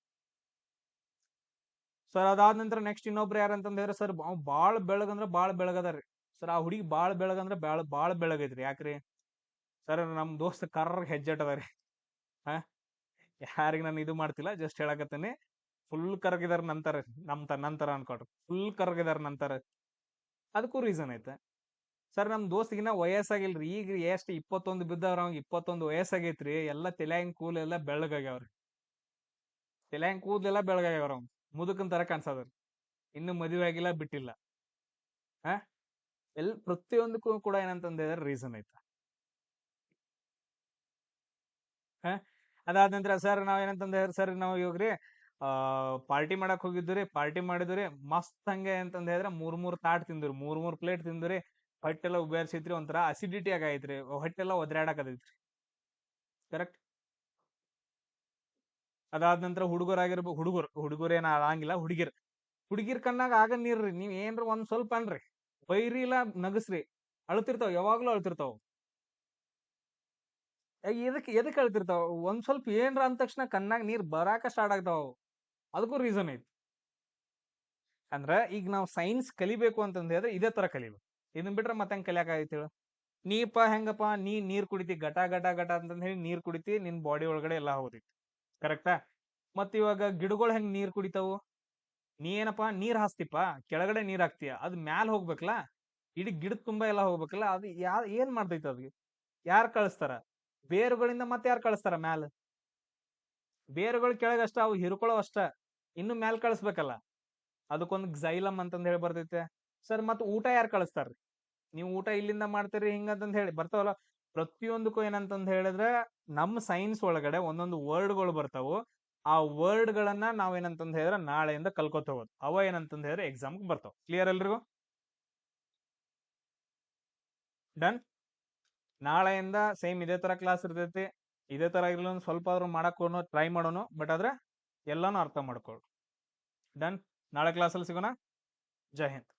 ಸರ್ ಅದಾದ ನಂತರ ನೆಕ್ಸ್ಟ್ ಇನ್ನೊಬ್ರು ಯಾರಂತಂದ್ ಹೇಳಿದ್ರೆ, ಸರ್ ಬಾಳ ಬೆಳಗಂದ್ರ ಬಾಳ ಬೆಳಗದಾರಿ. ಸರ್ ಆ ಹುಡುಗಿ ಬಾಳ ಬೆಳಗಂದ್ರ ಬಾಳ ಬೆಳಗೈತ್ರಿ, ಯಾಕ್ರಿ? ಸರ್ ನಮ್ ದೋಸ್ತ್ ಕರ್ರಗ್ ಹೆಜ್ಜೆಟ್ ಅದಾರಿ. ಯಾರಿಗ ನಾನು ಇದು ಮಾಡ್ತಿಲ್ಲ, ಜಸ್ಟ್ ಹೇಳಕತ್ತೇನೆ. ಫುಲ್ ಕರಗಿದಾರ ನಂತರ ನಂತರ ಅನ್ಕೊಳ್ರಿ, ಫುಲ್ ಕರಗಿದಾರ ನಂತರ. ಅದಕ್ಕೂ ರೀಸನ್ ಐತೆ. ಸರ್ ನಮ್ ದೋಸ್ತಿಗಿನ ವಯಸ್ಸಾಗಿಲ್ರಿ, ಈಗ ಎಷ್ಟ್ 21 ಬಿದ್ದವ್ರ, ಅವಂಗ 21 ವಯಸ್ಸಾಗೈತ್ರಿ, ಎಲ್ಲ ತಲ್ಯಾಂಗ್ ಕೂಲ್ ಎಲ್ಲ ಬೆಳ್ಳಗಾಗ್ಯಾವ್ರಿ, ತಲ್ಯಾಂಗ್ ಕೂದಲೆಲ್ಲ ಬೆಳ್ಳಗಾಗ್ಯಾವ್ರ, ಅವ್ನ್ ಮುದುಕನ್ ತರ ಕಾಣ್ಸದ್ರಿ, ಇನ್ನು ಮದುವೆ ಆಗಿಲ್ಲ ಬಿಟ್ಟಿಲ್ಲ. ಹಾ, ಪ್ರತಿಯೊಂದಕ್ಕೂ ಕೂಡ ಏನಂತಂದ್ರೆ ರೀಸನ್ ಐತೆ. ಹಾ, ಅದಾದ ನಂತರ ಸರ್ ನಾವ್ ಏನಂತಂದ್ರೆ ಸರ್ ನಾವ್ ಇವಾಗ್ರಿ ಪಾರ್ಟಿ ಮಾಡಕ್ ಹೋಗಿದ್ರಿ, ಪಾರ್ಟಿ ಮಾಡಿದ್ರಿ, ಮಸ್ತ್ ಹಂಗೆ ಅಂತಂದ ಹೇಳಿದ್ರೆ 3 ತಾಟ್ ತಿಂದ್ರಿ, 3 ಪ್ಲೇಟ್ ತಿಂದ್ರಿ, ಹೊಟ್ಟೆಲ್ಲ ಉಬ್ಯಾರ್ಸಿತ್ರಿ, ಒಂಥರ ಅಸಿಡಿಟಿ ಆಗೈತ್ರಿ, ಹೊಟ್ಟೆಲ್ಲ ಒದ್ರಾಡಕತೈತ್ರಿ. ಕರೆಕ್ಟ್. ಅದಾದ ನಂತರ ಹುಡುಗರು ಏನ ಆಗಂಗಿಲ್ಲ, ಹುಡುಗಿರ್ ಕಣ್ಣಾಗ ಆಗ ನೀರ್ರಿ, ನೀವ್ ಏನ್ರ ಒಂದ್ ಸ್ವಲ್ಪ ಅನ್ರಿ, ಬೈರಿ ಇಲ್ಲ ನಗಸ್ರಿ, ಅಳ್ತಿರ್ತಾವ, ಯಾವಾಗ್ಲೂ ಅಳ್ತಿರ್ತಾವ. ಎದಕ್ ಅಳ್ತಿರ್ತಾವ? ಒಂದ್ ಸ್ವಲ್ಪ ಏನ್ರ ಅಂದ ತಕ್ಷಣ ಕಣ್ಣಾಗ ನೀರ್ ಬರಾಕ ಸ್ಟಾರ್ಟ್ ಆಗ್ತಾವ. ಅದಕ್ಕೂ ರೀಸನ್ ಐತಿ. ಅಂದ್ರ ಈಗ ನಾವ್ ಸೈನ್ಸ್ ಕಲಿಬೇಕು ಅಂತಂದ ಹೇಳಿದ್ರೆ ಇದೇ ತರ ಕಲಿಬೇಕು, ಇದನ್ ಬಿಟ್ರೆ ಮತ್ತೆ ಹೆಂಗ್ ಕಲಿಯಾಕ ಆಗೈತಿ ಹೇಳು? ಹೆಂಗಪ್ಪ, ನೀರ್ ಕುಡಿತಿ, ಘಟ ಘಟ ಘಟ ಅಂತಂದ ಹೇಳಿ ನೀರ್ ಕುಡಿತಿ, ನಿನ್ ಬಾಡಿ ಒಳಗಡೆ ಎಲ್ಲಾ ಹೋಗತೈತಿ. ಕರೆಕ್ಟಾ? ಮತ್ ಇವಾಗ ಗಿಡಗಳು ಹೆಂಗ್ ನೀರ್ ಕುಡಿತಾವು? ನೀ ಏನಪ್ಪಾ ನೀರ್ ಹಾಸ್ತಿಪ್ಪ, ಕೆಳಗಡೆ ನೀರ್ ಹಾಕ್ತಿಯ, ಅದ್ ಮ್ಯಾಲ ಹೋಗ್ಬೇಕಲ್ಲ, ಇಡೀ ಗಿಡದ ತುಂಬಾ ಎಲ್ಲ ಹೋಗ್ಬೇಕಲ್ಲ, ಅದು ಏನ್ ಮಾಡ್ತೈತಿ ಅದ್ಗೆ? ಯಾರ್ ಕಳಿಸ್ತಾರ? ಬೇರುಗಳಿಂದ ಮತ್ತೆ ಯಾರು ಕಳಿಸ್ತಾರ ಮ್ಯಾಲ? ಬೇರುಗಳು ಕೆಳಗಷ್ಟ, ಅವು ಹಿರ್ಕೊಳ್ಳೋ ಅಷ್ಟ, ಇನ್ನು ಮ್ಯಾಲ ಕಳಿಸ್ಬೇಕಲ್ಲ, ಅದಕ್ಕೊಂದು ಗ್ಸೈಲಮ್ ಅಂತಂದ್ ಹೇಳಿ ಬರ್ತೈತೆ. ಸರ್ ಮತ್ ಊಟ ಯಾರು ಕಳಿಸ್ತಾರ್ರಿ? ನೀವು ಊಟ ಇಲ್ಲಿಂದ ಮಾಡ್ತೀರಿ ಹಿಂಗಂತಂದ್ ಹೇಳಿ ಬರ್ತಾವಲ್ಲ, ಪ್ರತಿಯೊಂದಕ್ಕೂ ಏನಂತಂದ್ ಹೇಳಿದ್ರೆ ನಮ್ ಸೈನ್ಸ್ ಒಳಗಡೆ ಒಂದೊಂದು ವರ್ಡ್ಗಳು ಬರ್ತಾವು. ಆ ವರ್ಡ್ ಗಳನ್ನ ನಾವೇನಂತಂದ್ ಹೇಳಿದ್ರೆ ನಾಳೆಯಿಂದ ಕಲ್ಕೋತ ಹೋಗೋದು, ಅವ ಏನಂತಂದ್ ಹೇಳಿದ್ರೆ ಎಕ್ಸಾಮ್ ಬರ್ತಾವ. ಕ್ಲಿಯರ್ ಎಲ್ರಿಗೂ? ಡನ್. ನಾಳೆಯಿಂದ ಸೇಮ್ ಇದೇ ತರ ಕ್ಲಾಸ್ ಇರ್ತೈತಿ, ಇದೇ ತರ ಇರ್ಲಿ, ಸ್ವಲ್ಪ ಆದ್ರೂ ಮಾಡಕ್ ಟ್ರೈ ಮಾಡೋಣ, ಬಟ್ ಆದ್ರೆ ಎಲ್ಲಾನು ಅರ್ಥ ಮಾಡ್ಕೊಳ್ಳಿ. ಡನ್. ನಾಳೆ ಕ್ಲಾಸಲ್ಲಿ ಸಿಗೋಣ. ಜೈ ಹಿಂದ್.